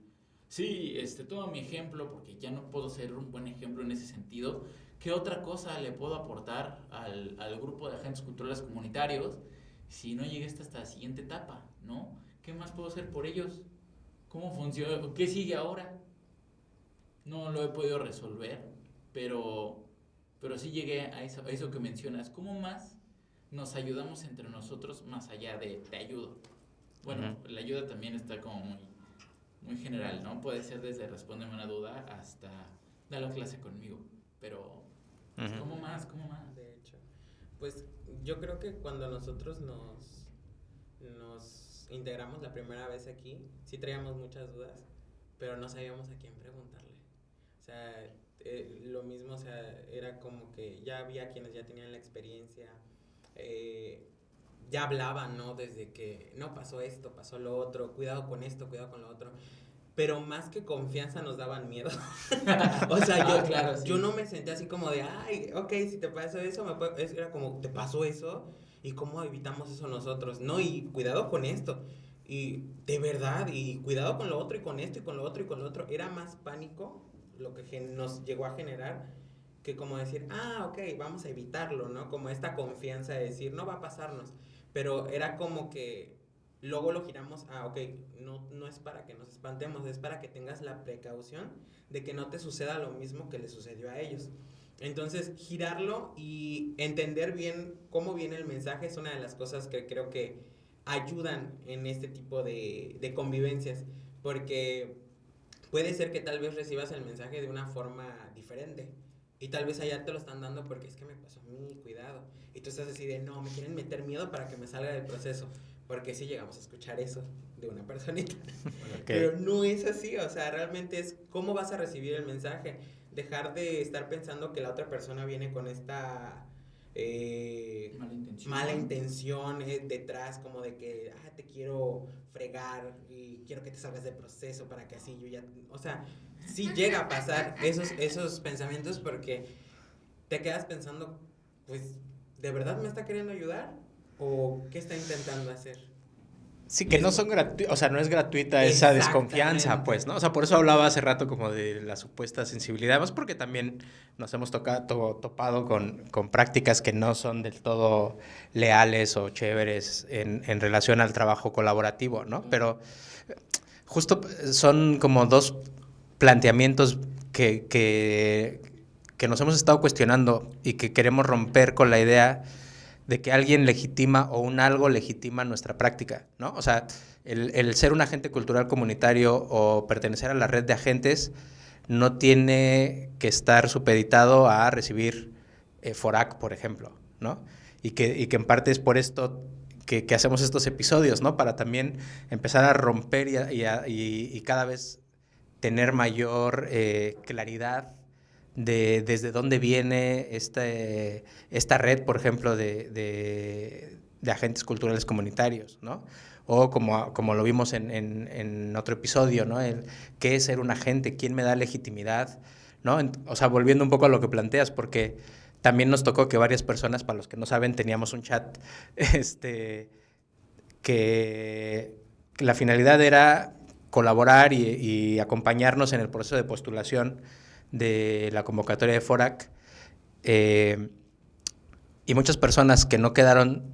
sí, toma mi ejemplo, porque ya no puedo ser un buen ejemplo en ese sentido. ¿Qué otra cosa le puedo aportar al grupo de agentes culturales comunitarios si no llegué hasta la siguiente etapa, ¿no? ¿Qué más puedo hacer por ellos? ¿Cómo funciona? ¿Qué sigue ahora? No lo he podido resolver, pero sí llegué a eso que mencionas. ¿Cómo más nos ayudamos entre nosotros más allá de te ayudo? Bueno, la ayuda también está como muy general, ¿no? Puede ser desde respóndeme una duda hasta da la clase conmigo, pero ¿cómo más? ¿Cómo más? De hecho, pues yo creo que cuando nosotros nos integramos la primera vez aquí, sí traíamos muchas dudas, pero no sabíamos a quién preguntarle. O sea, lo mismo, o sea, era como que ya había quienes ya tenían la experiencia, ya hablaban, ¿no? Desde que, no, pasó esto, pasó lo otro, cuidado con esto, cuidado con lo otro. Pero más que confianza nos daban miedo. O sea, claro, sí. yo no me senté así como de, ay, ok, si te pasó eso, era como, ¿te pasó eso? ¿Y cómo evitamos eso nosotros? No, y cuidado con esto. Y de verdad, y cuidado con lo otro, y con esto, y con lo otro, y con lo otro. Era más pánico lo que nos llegó a generar que como decir, ok, vamos a evitarlo, ¿no? Como esta confianza de decir, no va a pasarnos. Pero era como que luego lo giramos a, ok, no es para que nos espantemos, es para que tengas la precaución de que no te suceda lo mismo que le sucedió a ellos. Entonces, girarlo y entender bien cómo viene el mensaje es una de las cosas que creo que ayudan en este tipo de convivencias, porque puede ser que tal vez recibas el mensaje de una forma diferente. Y tal vez allá te lo están dando porque es que me pasó a mí, cuidado. Y tú estás así de, no, me quieren meter miedo para que me salga del proceso. Porque si llegamos a escuchar eso de una personita. Okay. Pero no es así, o sea, realmente es cómo vas a recibir el mensaje. Dejar de estar pensando que la otra persona viene con esta mala intención detrás, como de que te quiero fregar y quiero que te salgas del proceso para que así yo ya, o sea, sí llega a pasar esos pensamientos, porque te quedas pensando, pues, ¿de verdad me está queriendo ayudar? ¿O qué está intentando hacer? Sí, que no son gratuitos, o sea, no es gratuita esa desconfianza, pues, ¿no? O sea, por eso hablaba hace rato como de la supuesta sensibilidad, además porque también nos hemos topado con prácticas que no son del todo leales o chéveres en relación al trabajo colaborativo, ¿no? Pero justo son como dos planteamientos que nos hemos estado cuestionando y que queremos romper con la idea de que alguien legitima o un algo legitima nuestra práctica, ¿no? O sea, el ser un agente cultural comunitario o pertenecer a la red de agentes no tiene que estar supeditado a recibir FORAC, por ejemplo, ¿no? Y que en parte es por esto que hacemos estos episodios, ¿no? Para también empezar a romper y cada vez tener mayor claridad de desde dónde viene esta red, por ejemplo, de agentes culturales comunitarios, ¿no? O como lo vimos en otro episodio, ¿no? ¿Qué es ser un agente? ¿Quién me da legitimidad? ¿No? O sea, volviendo un poco a lo que planteas, porque también nos tocó que varias personas, para los que no saben, teníamos un chat que la finalidad era colaborar y acompañarnos en el proceso de postulación de la convocatoria de FORAC, y muchas personas que no quedaron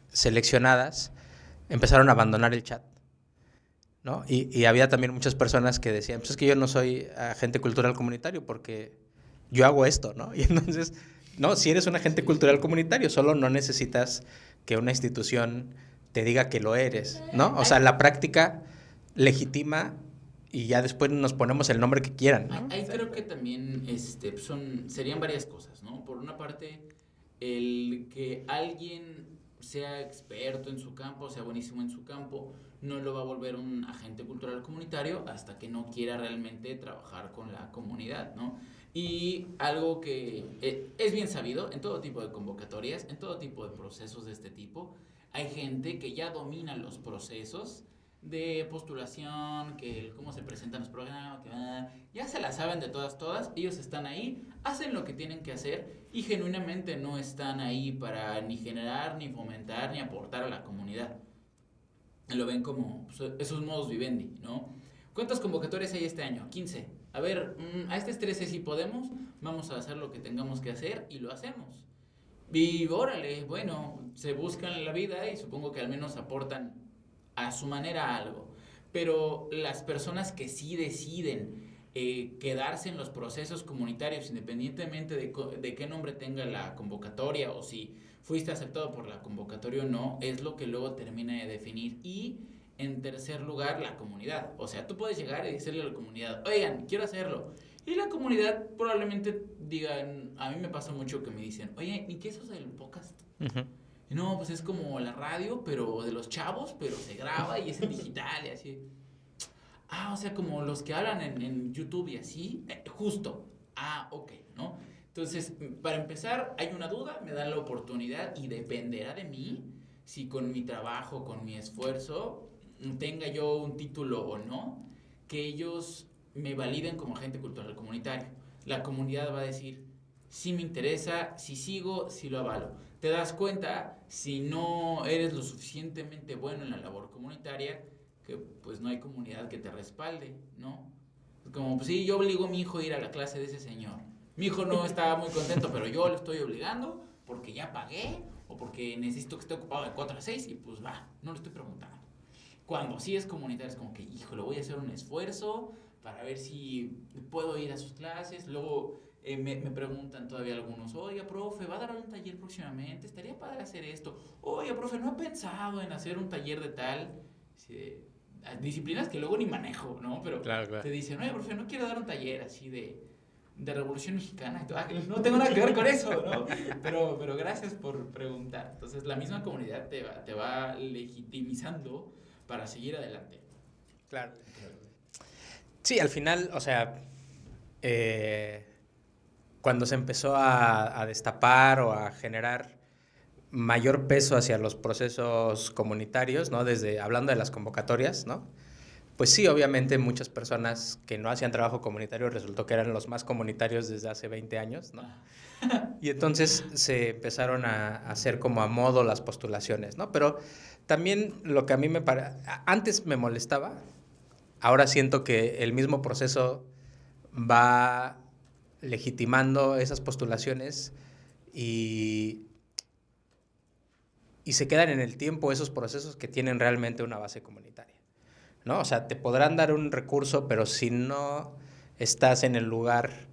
seleccionadas empezaron a abandonar el chat, ¿no? Y había también muchas personas que decían, pues es que yo no soy agente cultural comunitario porque yo hago esto, ¿no? Y entonces, no, si eres un agente cultural comunitario, solo no necesitas que una institución te diga que lo eres, ¿no? O sea, la práctica legitima y ya después nos ponemos el nombre que quieran, ¿no? Ahí creo que también serían varias cosas, ¿no? Por una parte, el que alguien sea experto en su campo, sea buenísimo en su campo, no lo va a volver un agente cultural comunitario hasta que no quiera realmente trabajar con la comunidad, ¿no? Y algo que es bien sabido en todo tipo de convocatorias, en todo tipo de procesos de este tipo, hay gente que ya domina los procesos de postulación, cómo se presentan los programas, ya se la saben de todas, ellos están ahí, hacen lo que tienen que hacer y genuinamente no están ahí para ni generar, ni fomentar, ni aportar a la comunidad. Lo ven como esos modos vivendi, ¿no? ¿Cuántas convocatorias hay este año? 15. A ver, a este 13 sí podemos, vamos a hacer lo que tengamos que hacer y lo hacemos. Y órale, bueno, se buscan la vida y supongo que al menos aportan a su manera algo. Pero las personas que sí deciden quedarse en los procesos comunitarios, independientemente de qué nombre tenga la convocatoria o si fuiste aceptado por la convocatoria o no, es lo que luego termina de definir. Y en tercer lugar, la comunidad. O sea, tú puedes llegar y decirle a la comunidad, oigan, quiero hacerlo. Y la comunidad probablemente digan, a mí me pasa mucho que me dicen, oye, ¿y qué es eso del podcast? Uh-huh. No, pues es como la radio, pero de los chavos, pero se graba y es en digital y así. O sea, como los que hablan en YouTube y así, justo. Ok, ¿no? Entonces, para empezar, hay una duda, me dan la oportunidad y dependerá de mí si con mi trabajo, con mi esfuerzo, tenga yo un título o no, que ellos me validen como agente cultural comunitario. La comunidad va a decir, si me interesa, si sigo, si lo avalo. Te das cuenta, si no eres lo suficientemente bueno en la labor comunitaria, que pues no hay comunidad que te respalde, ¿no? Como, pues sí, yo obligo a mi hijo a ir a la clase de ese señor. Mi hijo no está muy contento, pero yo lo estoy obligando porque ya pagué o porque necesito que esté ocupado de 4 a 6 y pues va, no le estoy preguntando. Cuando sí es comunitario es como que, hijo, le voy a hacer un esfuerzo para ver si puedo ir a sus clases. Luego me preguntan todavía algunos, oiga, profe, ¿va a dar un taller próximamente? Estaría padre hacer esto. Oiga, profe, ¿no ha pensado en hacer un taller de tal? Sí, disciplinas que luego ni manejo, ¿no? Pero Claro, claro. te dicen, oye, profe, ¿no quiero dar un taller así de Revolución Mexicana? Y tú, no tengo nada que ver con eso, ¿no? Pero gracias por preguntar. Entonces, la misma comunidad te va legitimizando para seguir adelante. Claro. Sí, al final, o sea, cuando se empezó a destapar o a generar mayor peso hacia los procesos comunitarios, ¿no? Desde hablando de las convocatorias, ¿no? Pues sí, obviamente muchas personas que no hacían trabajo comunitario resultó que eran los más comunitarios desde hace 20 años, ¿no? Y entonces se empezaron a hacer como a modo las postulaciones, ¿no? Pero también lo que a mí antes me molestaba, ahora siento que el mismo proceso va legitimando esas postulaciones y, y se quedan en el tiempo esos procesos que tienen realmente una base comunitaria, ¿no? O sea, te podrán dar un recurso, pero si no estás en el lugar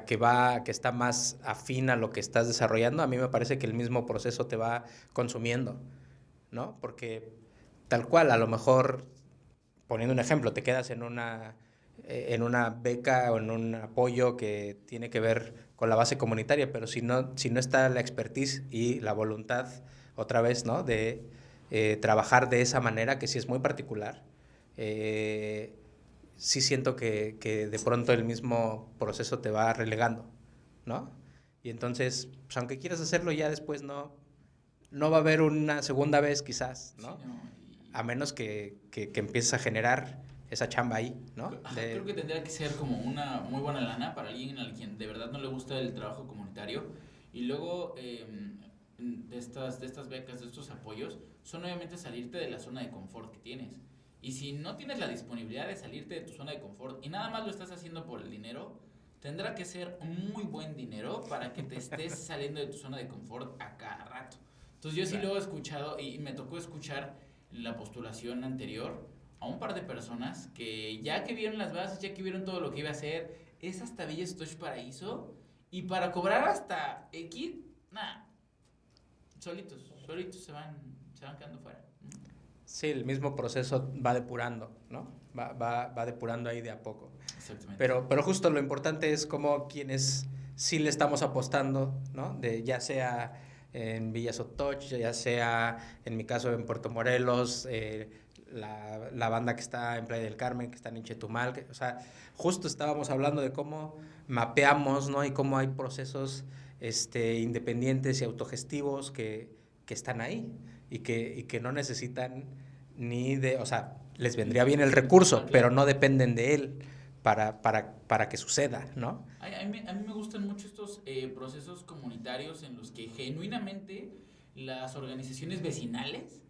que está más afín a lo que estás desarrollando, a mí me parece que el mismo proceso te va consumiendo, ¿no? Porque tal cual, a lo mejor, poniendo un ejemplo, te quedas en una beca o en un apoyo que tiene que ver con la base comunitaria, pero si no está la expertise y la voluntad, otra vez, ¿no? De trabajar de esa manera, que sí es muy particular, sí siento que de pronto el mismo proceso te va relegando, ¿no? Y entonces, pues, aunque quieras hacerlo, ya después no va a haber una segunda vez quizás, ¿no? Sí, no, A menos que empieces a generar esa chamba ahí, ¿no? ajá, creo que tendría que ser como una muy buena lana para alguien a quien de verdad no le gusta el trabajo comunitario. Y luego de estas becas, de estos apoyos, son obviamente salirte de la zona de confort que tienes. Y si no tienes la disponibilidad de salirte de tu zona de confort y nada más lo estás haciendo por el dinero, tendrá que ser muy buen dinero para que te estés saliendo de tu zona de confort a cada rato. Entonces yo sí Claro. lo he escuchado y me tocó escuchar en la postulación anterior a un par de personas que ya que vieron las bases, ya que vieron todo lo que iba a hacer, es hasta Villa Stoch Paraíso y para cobrar hasta X, nada, solitos se van quedando fuera. Sí, el mismo proceso va depurando, ¿no? Va depurando ahí de a poco. Exactamente. Pero justo lo importante es como quienes sí le estamos apostando, ¿no? Ya sea en Villa Sotoch, ya sea en mi caso en Puerto Morelos, la banda que está en Playa del Carmen, que está en Chetumal, o sea, justo estábamos hablando de cómo mapeamos, ¿no? Y cómo hay procesos independientes y autogestivos que están ahí y que no necesitan o sea, les vendría bien el recurso, Ah, claro. pero no dependen de él para que suceda, ¿no? A mí me gustan mucho estos procesos comunitarios en los que genuinamente las organizaciones vecinales,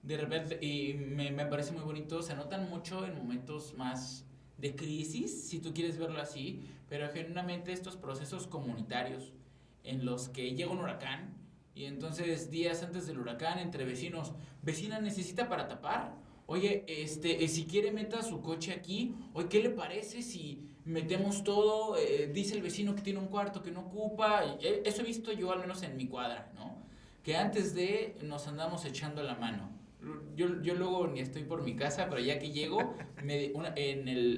de repente, y me parece muy bonito, se notan mucho en momentos más de crisis, si tú quieres verlo así, pero genuinamente estos procesos comunitarios en los que llega un huracán y entonces días antes del huracán entre vecinos, vecina necesita para tapar, oye, si quiere meta su coche aquí, oye, ¿qué le parece si metemos todo? Dice el vecino que tiene un cuarto que no ocupa, eso he visto yo al menos en mi cuadra, ¿no? Que antes de nos andamos echando la mano. Yo luego ni estoy por mi casa, pero ya que llego,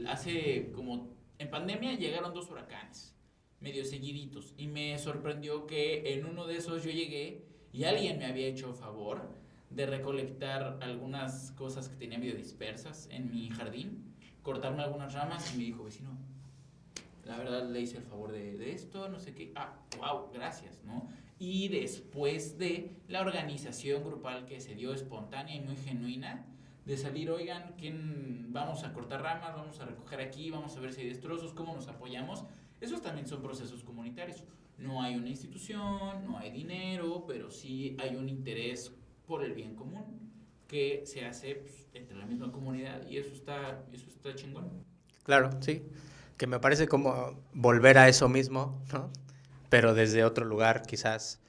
hace como, en pandemia llegaron 2 huracanes, medio seguiditos, y me sorprendió que en uno de esos yo llegué y alguien me había hecho favor de recolectar algunas cosas que tenía medio dispersas en mi jardín, cortarme algunas ramas y me dijo, vecino, la verdad le hice el favor de esto, no sé qué, wow, gracias, ¿no? Y después de la organización grupal que se dio espontánea y muy genuina, de salir, oigan, ¿quién vamos a cortar ramas? Vamos a recoger aquí, vamos a ver si hay destrozos, cómo nos apoyamos. Esos también son procesos comunitarios. No hay una institución, no hay dinero, pero sí hay un interés por el bien común que se hace pues, entre la misma comunidad y eso está chingón. Claro, sí. que me parece como volver a eso mismo, ¿no? Pero desde otro lugar, quizás.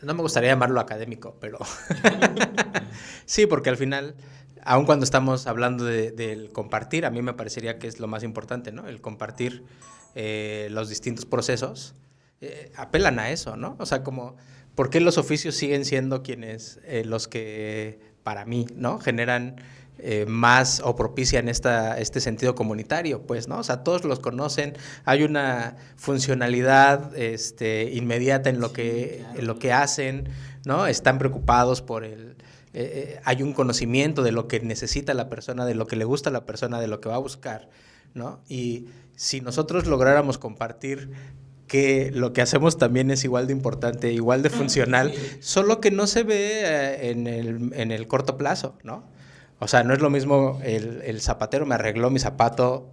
No me gustaría llamarlo académico, pero sí, porque al final, aun cuando estamos hablando del compartir, a mí me parecería que es lo más importante, ¿no? El compartir los distintos procesos, apelan a eso, ¿no? O sea, como, ¿por qué los oficios siguen siendo quienes, los que, para mí, ¿no? Generan más o propician este sentido comunitario, pues, ¿no? O sea, todos los conocen, hay una funcionalidad inmediata en lo, Sí, que, claro. en lo que hacen, ¿no? Están preocupados por hay un conocimiento de lo que necesita la persona, de lo que le gusta a la persona, de lo que va a buscar, ¿no? Y si nosotros lográramos compartir que lo que hacemos también es igual de importante, igual de funcional, Sí. solo que no se ve en el corto plazo, ¿no? O sea, no es lo mismo el zapatero me arregló mi zapato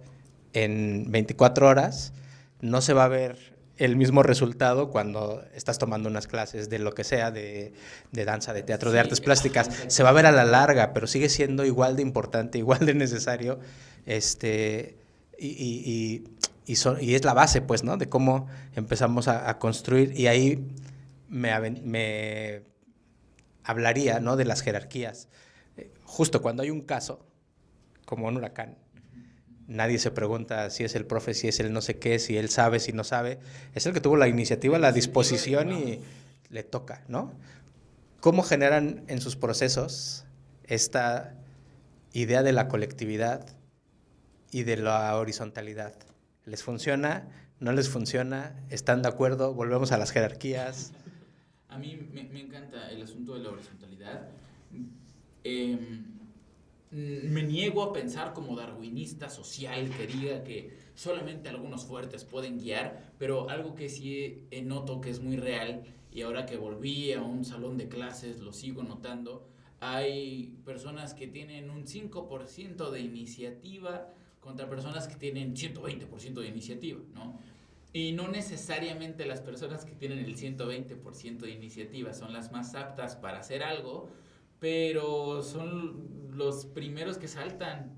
en 24 horas, no se va a ver el mismo resultado cuando estás tomando unas clases de lo que sea, de danza, de teatro, de artes Sí, plásticas. Se va a ver a la larga, pero sigue siendo igual de importante, igual de necesario, y, y, y es la base, pues, ¿no? De cómo empezamos a construir, y ahí me hablaría, ¿no? De las jerarquías. Justo cuando hay un caso, como un huracán, nadie se pregunta si es el profe, si es el no sé qué, si él sabe, si no sabe. Es el que tuvo la iniciativa, la disposición y le toca, ¿no? ¿Cómo generan en sus procesos esta idea de la colectividad y de la horizontalidad? ¿Les funciona? ¿No les funciona? ¿Están de acuerdo? ¿Volvemos a las jerarquías? A mí me encanta el asunto de la horizontalidad. Eh, Me niego a pensar como darwinista social que diga que solamente algunos fuertes pueden guiar, pero algo que sí noto que es muy real y ahora que volví a un salón de clases lo sigo notando, hay personas que tienen un 5% de iniciativa contra personas que tienen 120% de iniciativa, ¿no? Y no necesariamente las personas que tienen el 120% de iniciativa son las más aptas para hacer algo, pero son los primeros que saltan.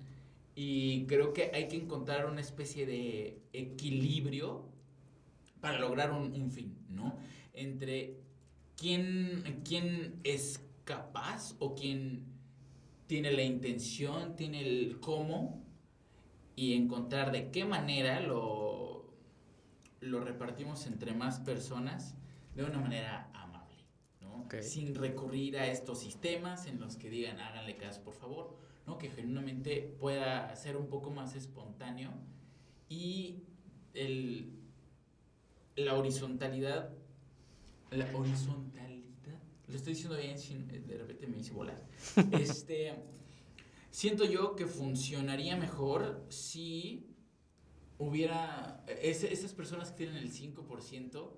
Y creo que hay que encontrar una especie de equilibrio para lograr un fin, ¿no? Entre quién es capaz o quién tiene la intención, tiene el cómo, y encontrar de qué manera lo repartimos entre más personas de una manera amable, ¿no? Okay. Sin recurrir a estos sistemas en los que digan háganle caso por favor, ¿no? Que genuinamente pueda ser un poco más espontáneo y el, la horizontalidad, lo estoy diciendo bien, sin, de repente me hice volar. Siento yo que funcionaría mejor si hubiera esas personas que tienen el 5%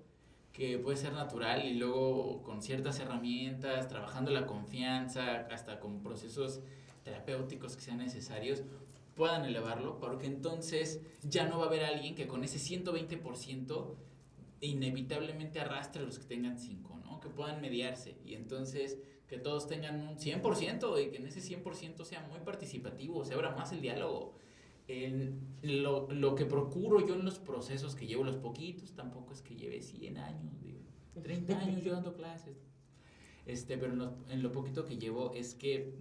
que puede ser natural y luego con ciertas herramientas, trabajando la confianza, hasta con procesos terapéuticos que sean necesarios, puedan elevarlo, porque entonces ya no va a haber alguien que con ese 120% inevitablemente arrastre a los que tengan 5, ¿no? Que puedan mediarse y entonces que todos tengan un 100% y que en ese 100% sea muy participativo, se abra más el diálogo. Lo que procuro yo en los procesos que llevo, los poquitos, tampoco es que lleve 100 años, digo, 30 años yo dando clases, pero en lo poquito que llevo es que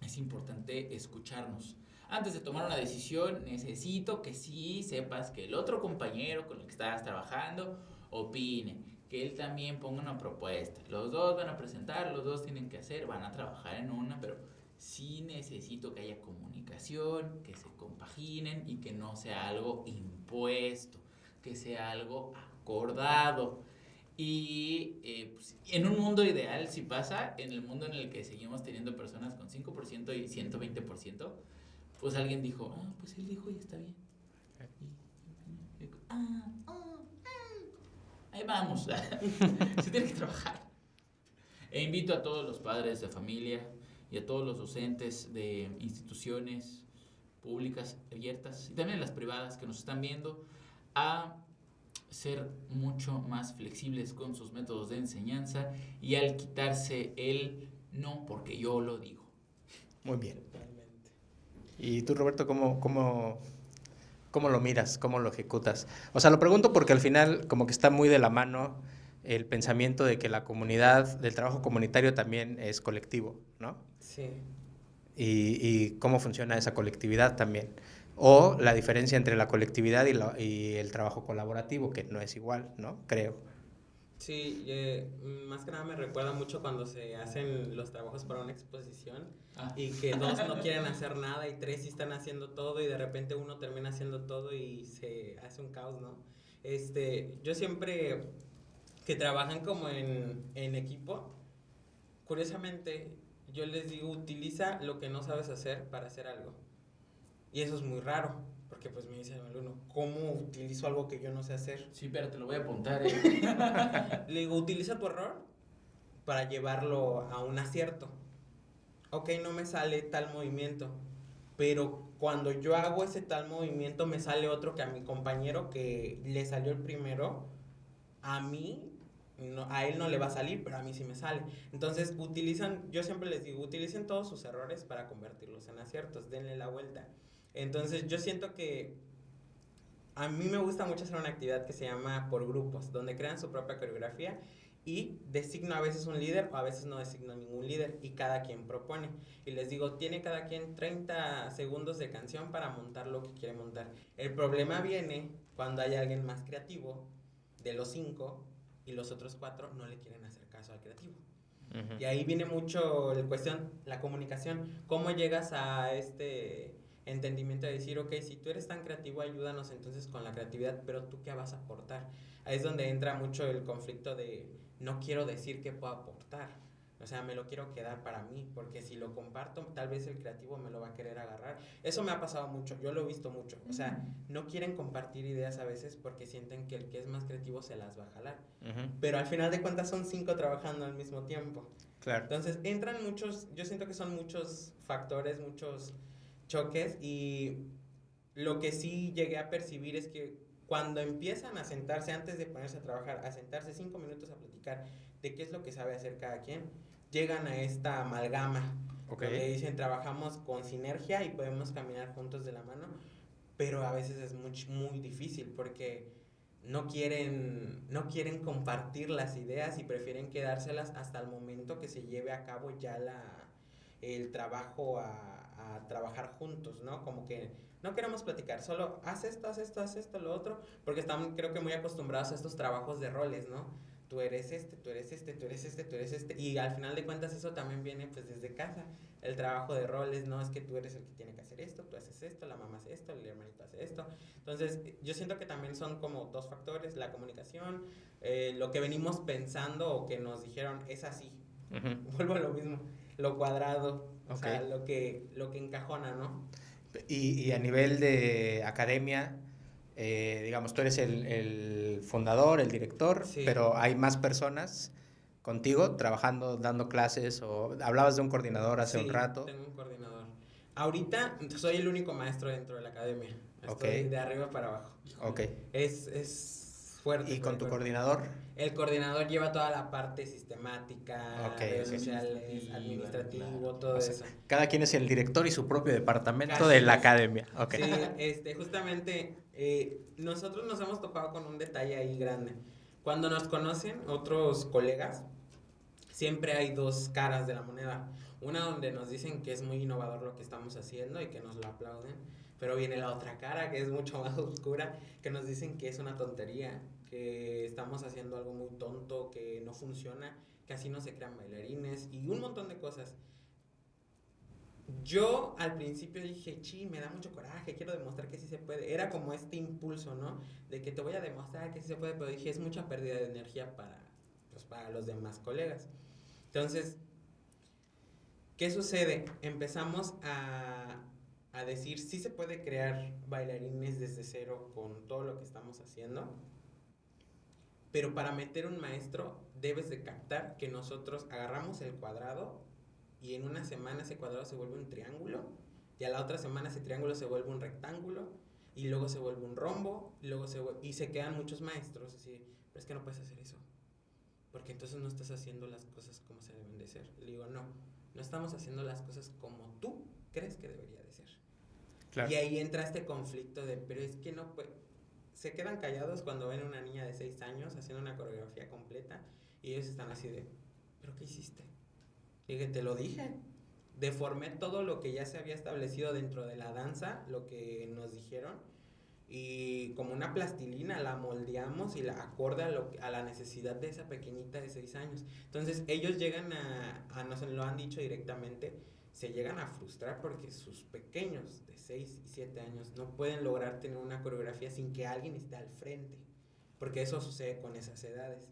es importante escucharnos. Antes de tomar una decisión, necesito que sí sepas que el otro compañero con el que estás trabajando opine, que él también ponga una propuesta. Los dos van a presentar, los dos tienen que hacer, van a trabajar en una, pero sí necesito que haya comunicación, que se compaginen y que no sea algo impuesto, que sea algo acordado. Y pues, en un mundo ideal, si pasa, en el mundo en el que seguimos teniendo personas con 5% y 120%, pues alguien dijo, pues él dijo y está bien. Ahí vamos, se tiene que trabajar. E invito a todos los padres de familia y a todos los docentes de instituciones públicas abiertas y también las privadas que nos están viendo a ser mucho más flexibles con sus métodos de enseñanza y al quitarse el no porque yo lo digo. Muy bien. Totalmente. Y tú, Roberto, ¿cómo lo miras? ¿Cómo lo ejecutas? O sea, lo pregunto porque al final como que está muy de la mano el pensamiento de que la comunidad, del trabajo comunitario también es colectivo, ¿no? Sí. Y cómo funciona esa colectividad también. O la diferencia entre la colectividad y el trabajo colaborativo, que no es igual, ¿no? Creo. Sí, más que nada me recuerda mucho cuando se hacen los trabajos para una exposición y que dos no quieren hacer nada y tres sí están haciendo todo y de repente uno termina haciendo todo y se hace un caos, ¿no? Yo siempre que trabajan como en equipo, curiosamente yo les digo, utiliza lo que no sabes hacer para hacer algo. Y eso es muy raro, porque pues me dice el alumno, ¿cómo utilizo algo que yo no sé hacer? Sí, pero te lo voy a apuntar, ¿eh? Le digo, utiliza tu error para llevarlo a un acierto. Ok, no me sale tal movimiento, pero cuando yo hago ese tal movimiento me sale otro que a mi compañero que le salió el primero, a mí, no, a él no le va a salir, pero a mí sí me sale. Entonces yo siempre les digo, utilicen todos sus errores para convertirlos en aciertos, denle la vuelta. Entonces yo siento que a mí me gusta mucho hacer una actividad que se llama por grupos, donde crean su propia coreografía y designo a veces un líder o a veces no designo ningún líder y cada quien propone. Y les digo, tiene cada quien 30 segundos de canción para montar lo que quiere montar. El problema viene cuando hay alguien más creativo de los 5 y los otros 4 no le quieren hacer caso al creativo. Y ahí viene mucho la cuestión, la comunicación. ¿Cómo llegas a este entendimiento de decir, ok, si tú eres tan creativo, ayúdanos entonces con la creatividad, pero tú qué vas a aportar? Ahí es donde entra mucho el conflicto de no quiero decir qué puedo aportar. O sea, me lo quiero quedar para mí, porque si lo comparto, tal vez el creativo me lo va a querer agarrar. Eso me ha pasado mucho, yo lo he visto mucho. O sea, no quieren compartir ideas a veces porque sienten que el que es más creativo se las va a jalar. Pero al final de cuentas son 5 trabajando al mismo tiempo. Claro. Entonces entran muchos, yo siento que son muchos factores, muchos choques y lo que sí llegué a percibir es que cuando empiezan a sentarse, antes de ponerse a trabajar, a sentarse 5 minutos a platicar de qué es lo que sabe hacer cada quien, llegan a esta amalgama, donde dicen trabajamos con sinergia y podemos caminar juntos de la mano, pero a veces es muy difícil porque no quieren compartir las ideas y prefieren quedárselas hasta el momento que se lleve a cabo ya el trabajo a trabajar juntos, ¿no? Como que no queremos platicar, solo haz esto, lo otro, porque estamos creo que muy acostumbrados a estos trabajos de roles, ¿no? Tú eres este, tú eres este, tú eres este, tú eres este, y al final de cuentas eso también viene pues desde casa, el trabajo de roles, no es que tú eres el que tiene que hacer esto, tú haces esto, la mamá hace esto, el hermanito hace esto. Entonces yo siento que también son como dos factores, la comunicación, lo que venimos pensando o que nos dijeron es así. Vuelvo a lo mismo, lo cuadrado, o sea, lo que encajona, ¿no? Y a nivel de academia, digamos, tú eres el fundador, el director, Sí. pero hay más personas contigo trabajando, dando clases, o hablabas de un coordinador hace un rato. Sí, tengo un coordinador. Ahorita soy el único maestro dentro de la academia. Estoy de arriba para abajo. Ok. Es fuerte. ¿Y con tu coordinador? El coordinador lleva toda la parte sistemática, redes sociales, administrativo, todo eso. Cada quien es el director y su propio departamento Casi de la es. academia. Okay. Sí, justamente nosotros nos hemos topado con un detalle ahí grande. Cuando nos conocen otros colegas, siempre hay dos caras de la moneda. Una donde nos dicen que es muy innovador lo que estamos haciendo y que nos lo aplauden. Pero viene la otra cara que es mucho más oscura, que nos dicen que es una tontería, que estamos haciendo algo muy tonto, que no funciona, que así no se crean bailarines y un montón de cosas. Yo al principio dije, me da mucho coraje, quiero demostrar que sí se puede. Era como este impulso, ¿no? De que te voy a demostrar que sí se puede, pero dije, es mucha pérdida de energía para los demás colegas. Entonces, ¿qué sucede? Empezamos a decir, sí se puede crear bailarines desde cero con todo lo que estamos haciendo, pero para meter un maestro debes de captar que nosotros agarramos el cuadrado y en una semana ese cuadrado se vuelve un triángulo y a la otra semana ese triángulo se vuelve un rectángulo y luego se vuelve un rombo y se quedan muchos maestros así, pero es que no puedes hacer eso porque entonces no estás haciendo las cosas como se deben de ser. Le digo, no estamos haciendo las cosas como tú crees que debería de ser. Claro. Y ahí entra este conflicto de, pero es que no puede... Se quedan callados cuando ven a una niña de 6 años haciendo una coreografía completa y ellos están así de, ¿pero qué hiciste? Y dije, te lo dije. Deformé todo lo que ya se había establecido dentro de la danza, lo que nos dijeron, y como una plastilina la moldeamos y la acorde a la necesidad de esa pequeñita de 6 años. Entonces ellos llegan nos lo han dicho directamente, se llegan a frustrar porque sus pequeños de 6 y 7 años no pueden lograr tener una coreografía sin que alguien esté al frente, porque eso sucede con esas edades.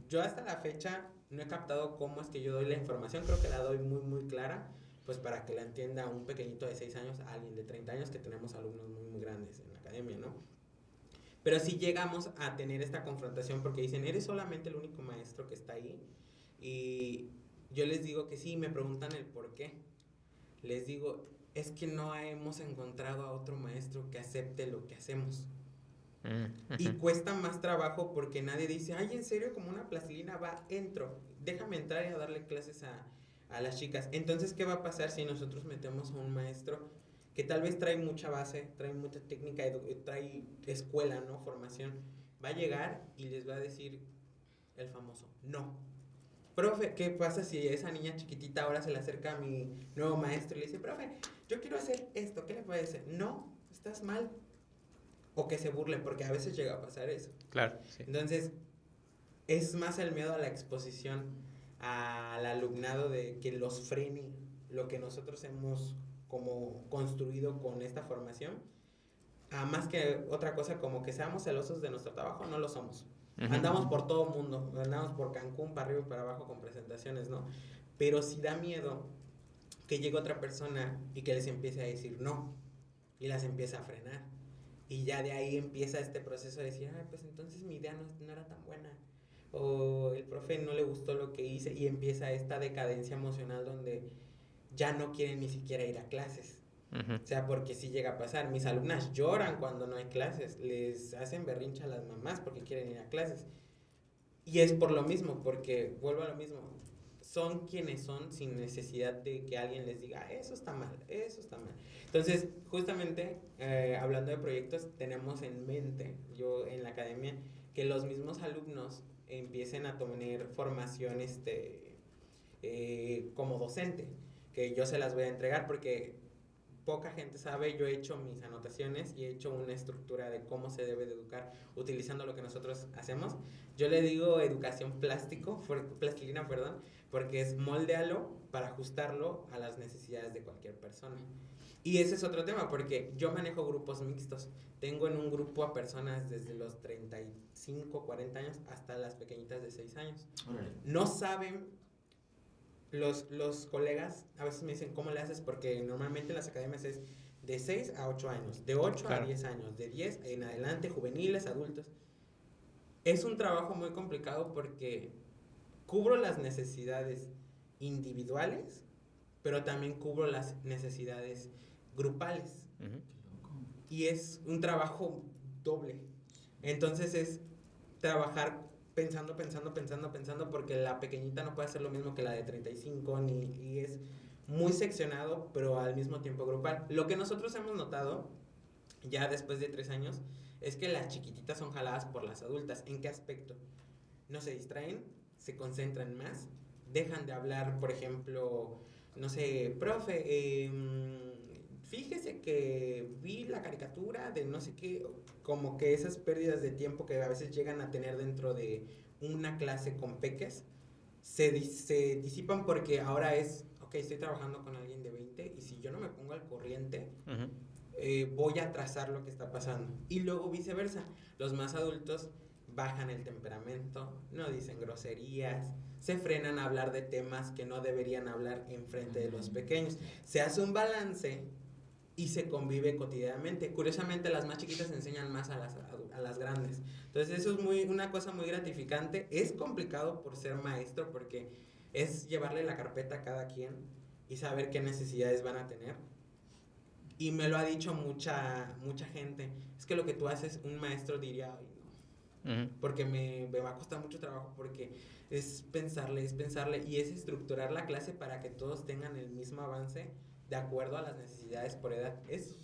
Yo hasta la fecha no he captado cómo es que yo doy la información, creo que la doy muy muy clara, pues para que la entienda un pequeñito de 6 años a alguien de 30 años, que tenemos alumnos muy muy grandes en la academia, ¿no? Pero sí llegamos a tener esta confrontación porque dicen, eres solamente el único maestro que está ahí, y yo les digo que sí, me preguntan el por qué. Les digo, es que no hemos encontrado a otro maestro que acepte lo que hacemos. Y cuesta más trabajo porque nadie dice, ay, en serio, como una plastilina, va, entro, déjame entrar y a darle clases a las chicas. Entonces, ¿qué va a pasar si nosotros metemos a un maestro que tal vez trae mucha base, trae mucha técnica, trae escuela, ¿no? Formación. Va a llegar y les va a decir el famoso, no. Profe, ¿qué pasa si esa niña chiquitita ahora se le acerca a mi nuevo maestro y le dice, profe, yo quiero hacer esto, ¿qué le puede decir? No, estás mal. O que se burlen, porque a veces llega a pasar eso. Claro, sí. Entonces, es más el miedo a la exposición, al alumnado de que los frene lo que nosotros hemos como construido con esta formación, a más que otra cosa, como que seamos celosos de nuestro trabajo, no lo somos. Andamos por todo el mundo, andamos por Cancún, para arriba y para abajo con presentaciones, ¿no? Pero sí da miedo que llegue otra persona y que les empiece a decir no, y las empieza a frenar. Y ya de ahí empieza este proceso de decir, ah, pues entonces mi idea no era tan buena. O el profe no le gustó lo que hice, y empieza esta decadencia emocional donde ya no quieren ni siquiera ir a clases. O sea, porque sí llega a pasar. Mis alumnas lloran cuando no hay clases, les hacen berrincha a las mamás porque quieren ir a clases. Y es por lo mismo, porque vuelvo a lo mismo. Son quienes son sin necesidad de que alguien les diga, eso está mal, eso está mal. Entonces, justamente, hablando de proyectos, tenemos en mente, yo en la academia, que los mismos alumnos empiecen a tener formación como docente, que yo se las voy a entregar porque poca gente sabe. Yo he hecho mis anotaciones y he hecho una estructura de cómo se debe de educar utilizando lo que nosotros hacemos. Yo le digo educación plastilina, perdón, porque es moldealo para ajustarlo a las necesidades de cualquier persona. Y ese es otro tema, porque yo manejo grupos mixtos. Tengo en un grupo a personas desde los 35, 40 años hasta las pequeñitas de 6 años. No saben, los colegas a veces me dicen, ¿cómo le haces? Porque normalmente en las academias es de 6 a 8 años, de 8 claro. a 10 años, de 10 en adelante, juveniles, adultos. Es un trabajo muy complicado porque cubro las necesidades individuales, pero también cubro las necesidades grupales. Y es un trabajo doble. Entonces es trabajar pensando, porque la pequeñita no puede hacer lo mismo que la de 35, y es muy seccionado, pero al mismo tiempo grupal. Lo que nosotros hemos notado, ya después de 3 años, es que las chiquititas son jaladas por las adultas. ¿En qué aspecto? No se distraen, se concentran más, dejan de hablar, por ejemplo, no sé, profe, fíjese que vi la caricatura de no sé qué, como que esas pérdidas de tiempo que a veces llegan a tener dentro de una clase con peques, se disipan porque ahora es, ok, estoy trabajando con alguien de 20 y si yo no me pongo al corriente, voy a trazar lo que está pasando. Y luego viceversa, los más adultos bajan el temperamento, no dicen groserías, se frenan a hablar de temas que no deberían hablar en frente de los pequeños. Se hace un balance y se convive cotidianamente. Curiosamente, las más chiquitas enseñan más a las grandes. Entonces, eso es una cosa muy gratificante. Es complicado por ser maestro porque es llevarle la carpeta a cada quien y saber qué necesidades van a tener. Y me lo ha dicho mucha gente. Es que lo que tú haces, un maestro diría, ay, no. Porque me va a costar mucho trabajo, porque es pensarle y es estructurar la clase para que todos tengan el mismo avance de acuerdo a las necesidades por edad. Es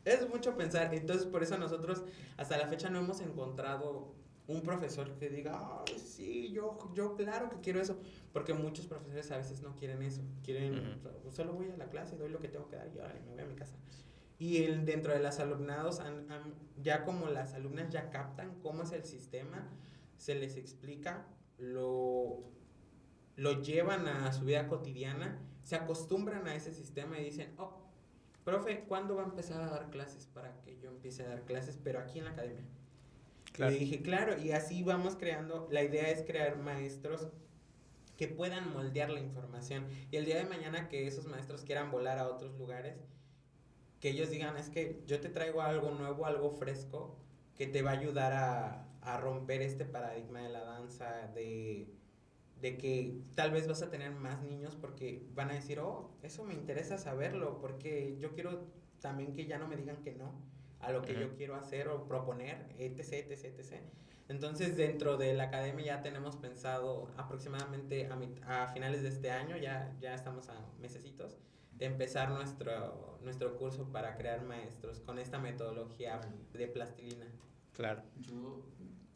Es mucho pensar, entonces por eso nosotros hasta la fecha no hemos encontrado un profesor que diga, ay, sí, yo claro que quiero eso, porque muchos profesores a veces no quieren eso, quieren, Ujú. pues, solo voy a la clase, doy lo que tengo que dar y órale, me voy a mi casa. Y dentro de las alumnados, ya como las alumnas ya captan cómo es el sistema, se les explica, lo llevan a su vida cotidiana, se acostumbran a ese sistema y dicen, oh, profe, ¿cuándo va a empezar a dar clases para que yo empiece a dar clases, pero aquí en la academia? Y le Claro. dije, claro, y así vamos creando, la idea es crear maestros que puedan moldear la información. Y el día de mañana que esos maestros quieran volar a otros lugares, que ellos digan, es que yo te traigo algo nuevo, algo fresco, que te va a ayudar a romper este paradigma de la danza, de que tal vez vas a tener más niños porque van a decir, oh, eso me interesa saberlo, porque yo quiero también que ya no me digan que no a lo que Ujú. yo quiero hacer o proponer, etc, etc, etc. Entonces, dentro de la academia ya tenemos pensado aproximadamente a finales de este año, ya estamos a mesecitos, de empezar nuestro curso para crear maestros con esta metodología de plastilina. Claro.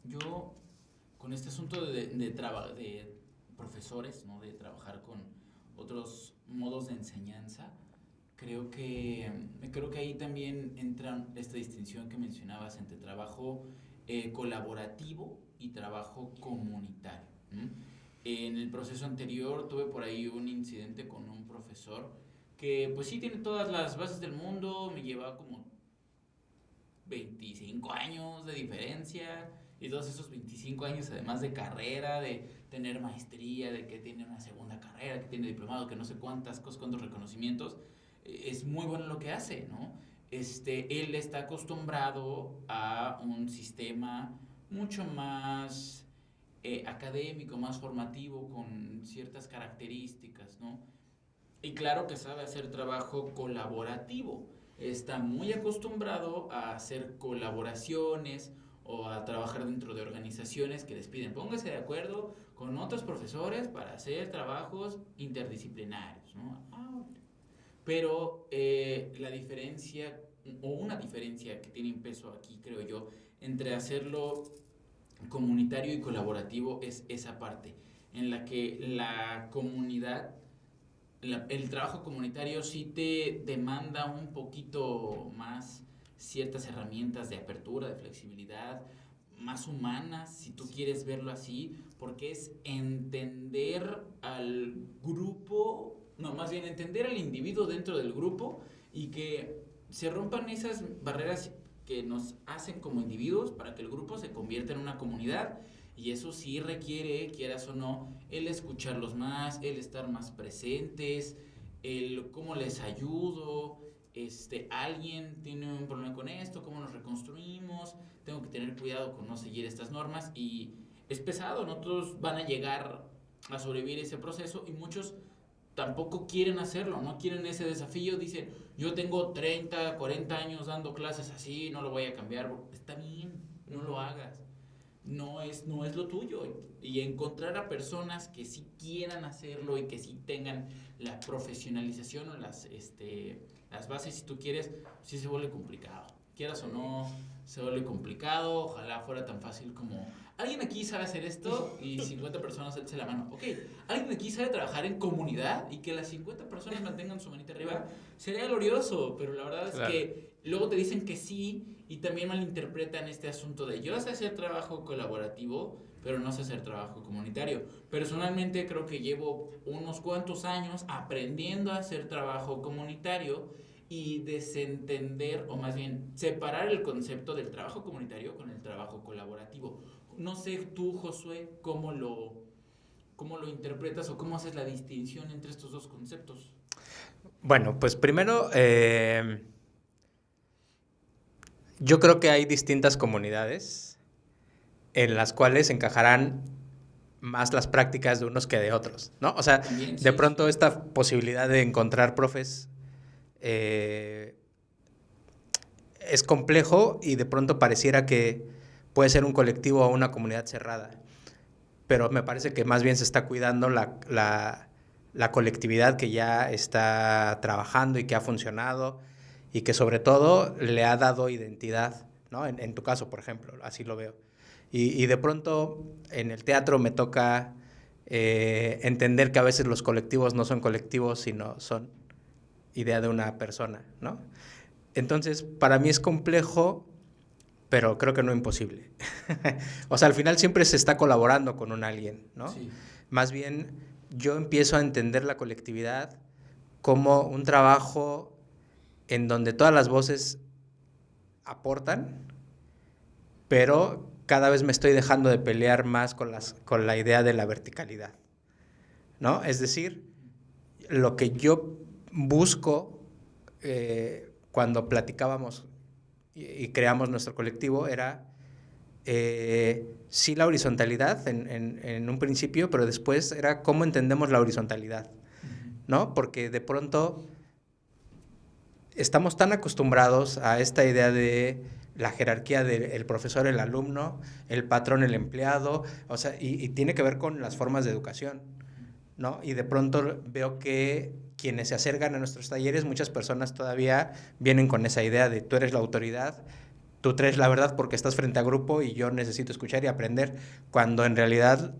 Yo con este asunto de profesores, ¿no? De trabajar con otros modos de enseñanza, creo que ahí también entra esta distinción que mencionabas entre trabajo colaborativo y trabajo comunitario. ¿M? En el proceso anterior tuve por ahí un incidente con un profesor que pues sí tiene todas las bases del mundo, me lleva como 25 años de diferencia y todos esos 25 años además de carrera, de tener maestría, de que tiene una segunda carrera, que tiene diplomado, que no sé cuántas cosas, cuántos reconocimientos, es muy bueno lo que hace, ¿no? Él está acostumbrado a un sistema mucho más académico, más formativo, con ciertas características, ¿no? Y claro que sabe hacer trabajo colaborativo. Está muy acostumbrado a hacer colaboraciones o a trabajar dentro de organizaciones que les piden póngase de acuerdo con otros profesores para hacer trabajos interdisciplinarios, ¿no? Pero la diferencia, o una diferencia que tiene un peso aquí, creo yo, entre hacerlo comunitario y colaborativo es esa parte, en la que la comunidad el trabajo comunitario sí te demanda un poquito más ciertas herramientas de apertura, de flexibilidad, más humanas, si tú quieres verlo así, porque es entender al grupo, no, más bien entender al individuo dentro del grupo y que se rompan esas barreras que nos hacen como individuos para que el grupo se convierta en una comunidad. Y eso sí requiere, quieras o no, el escucharlos más, el estar más presentes, el cómo les ayudo, alguien tiene un problema con esto, cómo nos reconstruimos, tengo que tener cuidado con no seguir estas normas y es pesado, no todos van a llegar a sobrevivir ese proceso y muchos tampoco quieren hacerlo, no quieren ese desafío, dicen, yo tengo 30, 40 años dando clases así, no lo voy a cambiar, está bien, no lo hagas, no es lo tuyo. Y encontrar a personas que sí quieran hacerlo y que sí tengan la profesionalización o las bases, si tú quieres, sí se vuelve complicado. Quieras o no, se vuelve complicado. Ojalá fuera tan fácil como alguien aquí sabe hacer esto y 50 personas alce la mano. Ok, alguien aquí sabe trabajar en comunidad y que las 50 personas mantengan su manita arriba. Sería glorioso, pero la verdad es Claro. que luego te dicen que sí y también malinterpretan este asunto de yo sé hacer trabajo colaborativo, pero no sé hacer trabajo comunitario. Personalmente creo que llevo unos cuantos años aprendiendo a hacer trabajo comunitario y desentender, o más bien separar el concepto del trabajo comunitario con el trabajo colaborativo. No sé tú, Josué, cómo lo interpretas o cómo haces la distinción entre estos dos conceptos. Bueno, pues primero, yo creo que hay distintas comunidades en las cuales encajarán más las prácticas de unos que de otros, ¿no? O sea, También, de sí, pronto sí. esta posibilidad de encontrar profes eh, es complejo y de pronto pareciera que puede ser un colectivo o una comunidad cerrada, pero me parece que más bien se está cuidando la colectividad que ya está trabajando y que ha funcionado y que sobre todo le ha dado identidad, ¿no? En tu caso, por ejemplo, así lo veo. Y de pronto en el teatro me toca entender que a veces los colectivos no son colectivos, sino son idea de una persona, ¿no? Entonces, para mí es complejo, pero creo que no imposible. O sea, al final siempre se está colaborando con un alguien, ¿no? Sí. Más bien, yo empiezo a entender la colectividad como un trabajo en donde todas las voces aportan, pero cada vez me estoy dejando de pelear más con la idea de la verticalidad, ¿no? Es decir, lo que yo busco cuando platicábamos y creamos nuestro colectivo era sí la horizontalidad en un principio, pero después era cómo entendemos la horizontalidad, ¿no? Porque de pronto estamos tan acostumbrados a esta idea de la jerarquía del profesor, el alumno, el patrón, el empleado, o sea, y tiene que ver con las formas de educación, ¿no? Y de pronto veo que quienes se acercan a nuestros talleres, muchas personas todavía vienen con esa idea de tú eres la autoridad, tú traes la verdad porque estás frente a grupo y yo necesito escuchar y aprender, cuando en realidad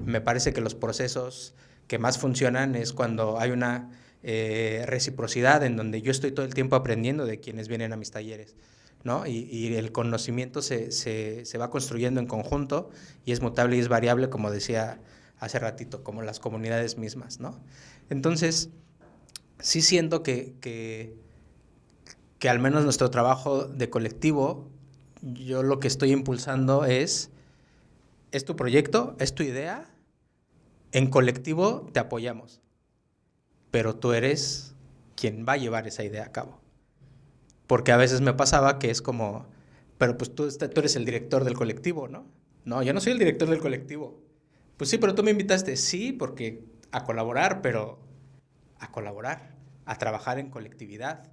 me parece que los procesos que más funcionan es cuando hay una reciprocidad en donde yo estoy todo el tiempo aprendiendo de quienes vienen a mis talleres, ¿no? Y el conocimiento se va construyendo en conjunto y es mutable y es variable, como decía hace ratito, como las comunidades mismas, ¿no? Entonces, sí siento que al menos nuestro trabajo de colectivo, yo lo que estoy impulsando es tu proyecto, es tu idea, en colectivo te apoyamos, pero tú eres quien va a llevar esa idea a cabo. Porque a veces me pasaba que es como, pero pues tú eres el director del colectivo, ¿no? No, yo no soy el director del colectivo. Pues sí, pero tú me invitaste. Sí, porque a colaborar, pero a colaborar, a trabajar en colectividad,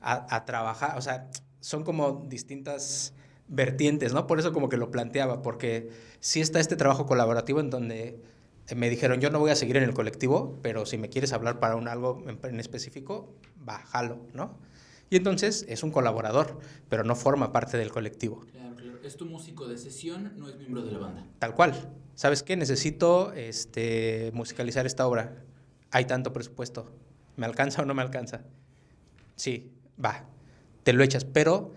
a trabajar, o sea, son como distintas vertientes, ¿no? Por eso como que lo planteaba, porque sí está este trabajo colaborativo en donde me dijeron, yo no voy a seguir en el colectivo, pero si me quieres hablar para algo en específico, va, jalo, ¿no? Y entonces es un colaborador, pero no forma parte del colectivo. Claro, claro. Es tu músico de sesión, no es miembro de la banda. Tal cual. ¿Sabes qué? Necesito musicalizar esta obra. Hay tanto presupuesto. ¿Me alcanza o no me alcanza? Sí, va. Te lo echas, pero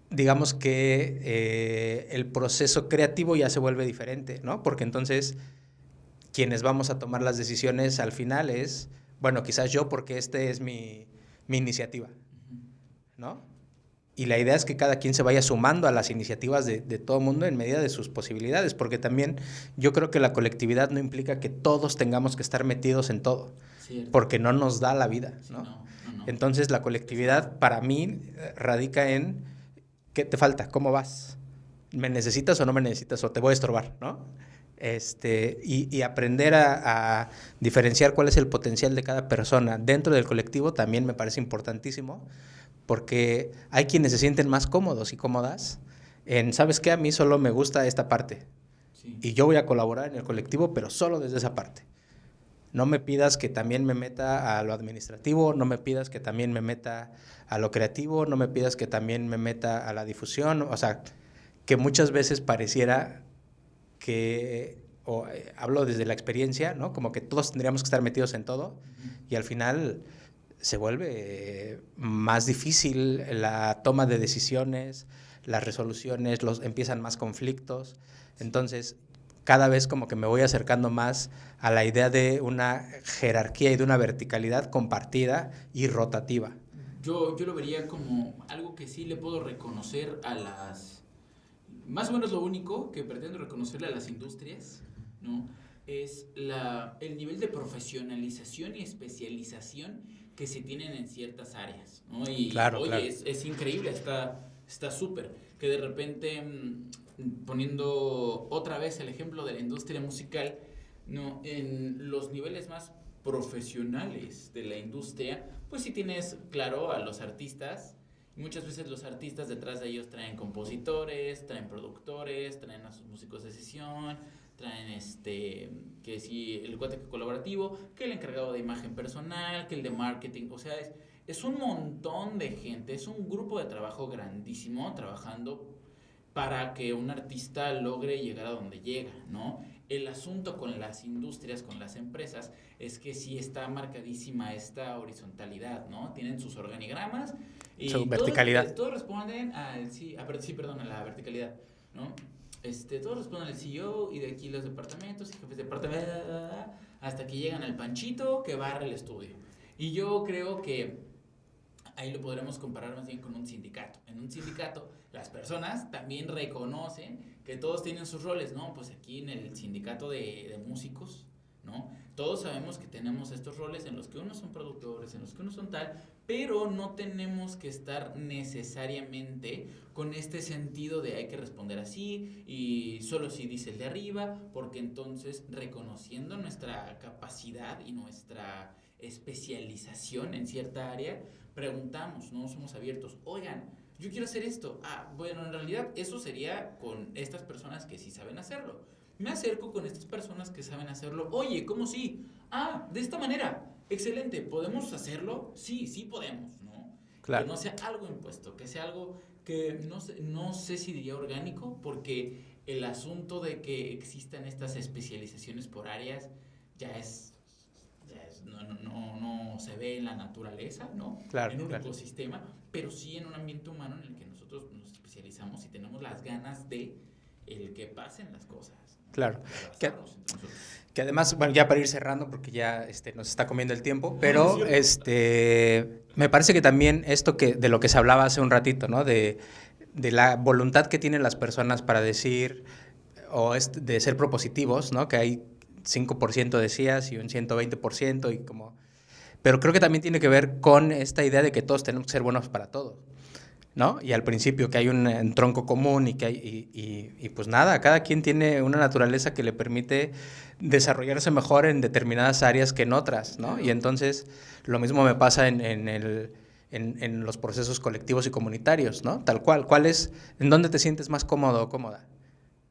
digamos que el proceso creativo ya se vuelve diferente, ¿no? Porque entonces quienes vamos a tomar las decisiones al final es, bueno, quizás yo porque es mi iniciativa, ¿no? Y la idea es que cada quien se vaya sumando a las iniciativas de todo el mundo en medida de sus posibilidades, porque también yo creo que la colectividad no implica que todos tengamos que estar metidos en todo, Cierto. porque no nos da la vida, ¿no? Sí, no. Entonces la colectividad para mí radica en ¿qué te falta? ¿Cómo vas? ¿Me necesitas o no me necesitas? ¿O te voy a estorbar? ¿No? Y aprender a diferenciar cuál es el potencial de cada persona dentro del colectivo también me parece importantísimo, porque hay quienes se sienten más cómodos y cómodas en, ¿sabes qué? A mí solo me gusta esta parte. Sí. Y yo voy a colaborar en el colectivo, pero solo desde esa parte. No me pidas que también me meta a lo administrativo, no me pidas que también me meta a lo creativo, no me pidas que también me meta a la difusión. O sea, que muchas veces pareciera que, hablo desde la experiencia, ¿no? Como que todos tendríamos que estar metidos en todo y al final se vuelve más difícil la toma de decisiones, las resoluciones, empiezan más conflictos. Entonces, cada vez como que me voy acercando más a la idea de una jerarquía y de una verticalidad compartida y rotativa. Yo lo vería como algo que sí le puedo reconocer a las... Más o menos lo único que pretendo reconocerle a las industrias, ¿no? Es el nivel de profesionalización y especialización que se tienen en ciertas áreas, ¿no? Y Claro, oye, claro. es increíble, está súper. Que de repente, poniendo otra vez el ejemplo de la industria musical, ¿no? En los niveles más profesionales de la industria, pues sí tienes, claro, a los artistas. Muchas veces los artistas detrás de ellos traen compositores, traen productores, traen a sus músicos de sesión, traen que sí, el cuate colaborativo, que el encargado de imagen personal, que el de marketing, o sea, Es un montón de gente, es un grupo de trabajo grandísimo trabajando para que un artista logre llegar a donde llega, ¿no? El asunto con las industrias, con las empresas, es que sí está marcadísima esta horizontalidad, ¿no? Tienen sus organigramas y Su verticalidad. todos responden a la verticalidad, ¿no? Todos responden al CEO y de aquí los departamentos y jefes de departamento, hasta que llegan al panchito que barre el estudio. Y yo creo que ahí lo podremos comparar más bien con un sindicato. En un sindicato, las personas también reconocen que todos tienen sus roles, ¿no? Pues aquí en el sindicato de músicos, ¿no? Todos sabemos que tenemos estos roles en los que unos son productores, en los que unos son tal, pero no tenemos que estar necesariamente con este sentido de hay que responder así y solo si dice el de arriba, porque entonces reconociendo nuestra capacidad y nuestra especialización en cierta área, preguntamos, no somos abiertos, oigan, yo quiero hacer esto. Bueno, en realidad eso sería con estas personas que sí saben hacerlo. Me acerco con estas personas que saben hacerlo. Oye, ¿cómo sí? De esta manera. Excelente, ¿podemos hacerlo? Sí, sí podemos, ¿no? Claro. Que no sea algo impuesto, que sea algo que no sé si diría orgánico, porque el asunto de que existan estas especializaciones por áreas ya es no se ve en la naturaleza, ¿no? Claro, en un claro. ecosistema, pero sí en un ambiente humano en el que nosotros nos especializamos y tenemos las ganas de el que pasen las cosas, ¿no? Claro. De abrazarnos entre nosotros. Que además, bueno, ya para ir cerrando, porque ya nos está comiendo el tiempo, pero me parece que también esto de lo que se hablaba hace un ratito, ¿no? De la voluntad que tienen las personas para decir, de ser propositivos, ¿no? Que hay 5% decías y un 120% y como... Pero creo que también tiene que ver con esta idea de que todos tenemos que ser buenos para todo, ¿no? Y al principio que hay un tronco común y que y pues nada, cada quien tiene una naturaleza que le permite desarrollarse mejor en determinadas áreas que en otras, ¿no? Y entonces lo mismo me pasa en los procesos colectivos y comunitarios, ¿no? Tal cual. ¿En dónde te sientes más cómodo o cómoda?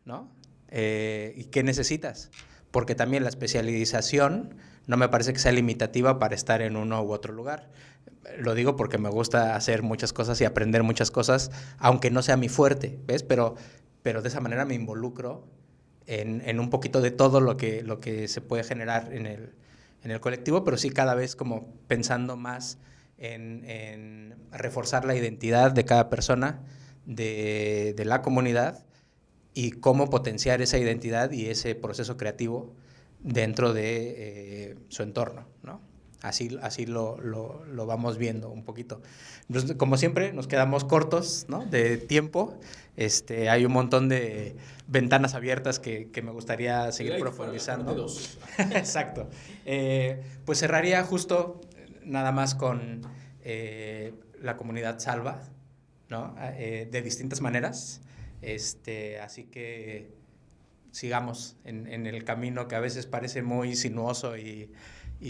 ¿No? ¿Y qué necesitas? Porque también la especialización no me parece que sea limitativa para estar en uno u otro lugar. Lo digo porque me gusta hacer muchas cosas y aprender muchas cosas, aunque no sea mi fuerte, ¿ves? Pero de esa manera me involucro en un poquito de todo lo que se puede generar en el colectivo, pero sí cada vez como pensando más en reforzar la identidad de cada persona, de la comunidad, y cómo potenciar esa identidad y ese proceso creativo dentro de su entorno, ¿no? Así lo vamos viendo un poquito. Entonces, como siempre, nos quedamos cortos, ¿no? De tiempo. Hay un montón de ventanas abiertas que me gustaría seguir profundizando. Exacto. Pues cerraría justo nada más con la comunidad Salva, ¿no? De distintas maneras. Así que sigamos en el camino que a veces parece muy sinuoso y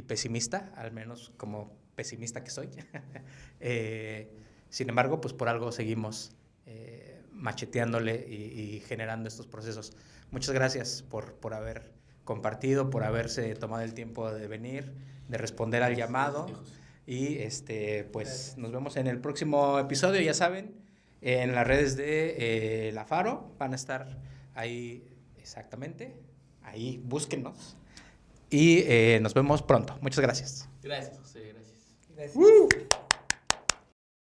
pesimista, al menos como pesimista que soy. Sin embargo, pues por algo seguimos macheteándole y generando estos procesos. Muchas gracias por haber compartido, por haberse tomado el tiempo de venir, de responder al llamado. Y pues nos vemos en el próximo episodio, ya saben. En las redes de La Faro van a estar ahí exactamente. Ahí búsquennos. Y nos vemos pronto. Muchas gracias. Gracias, José, gracias. Gracias.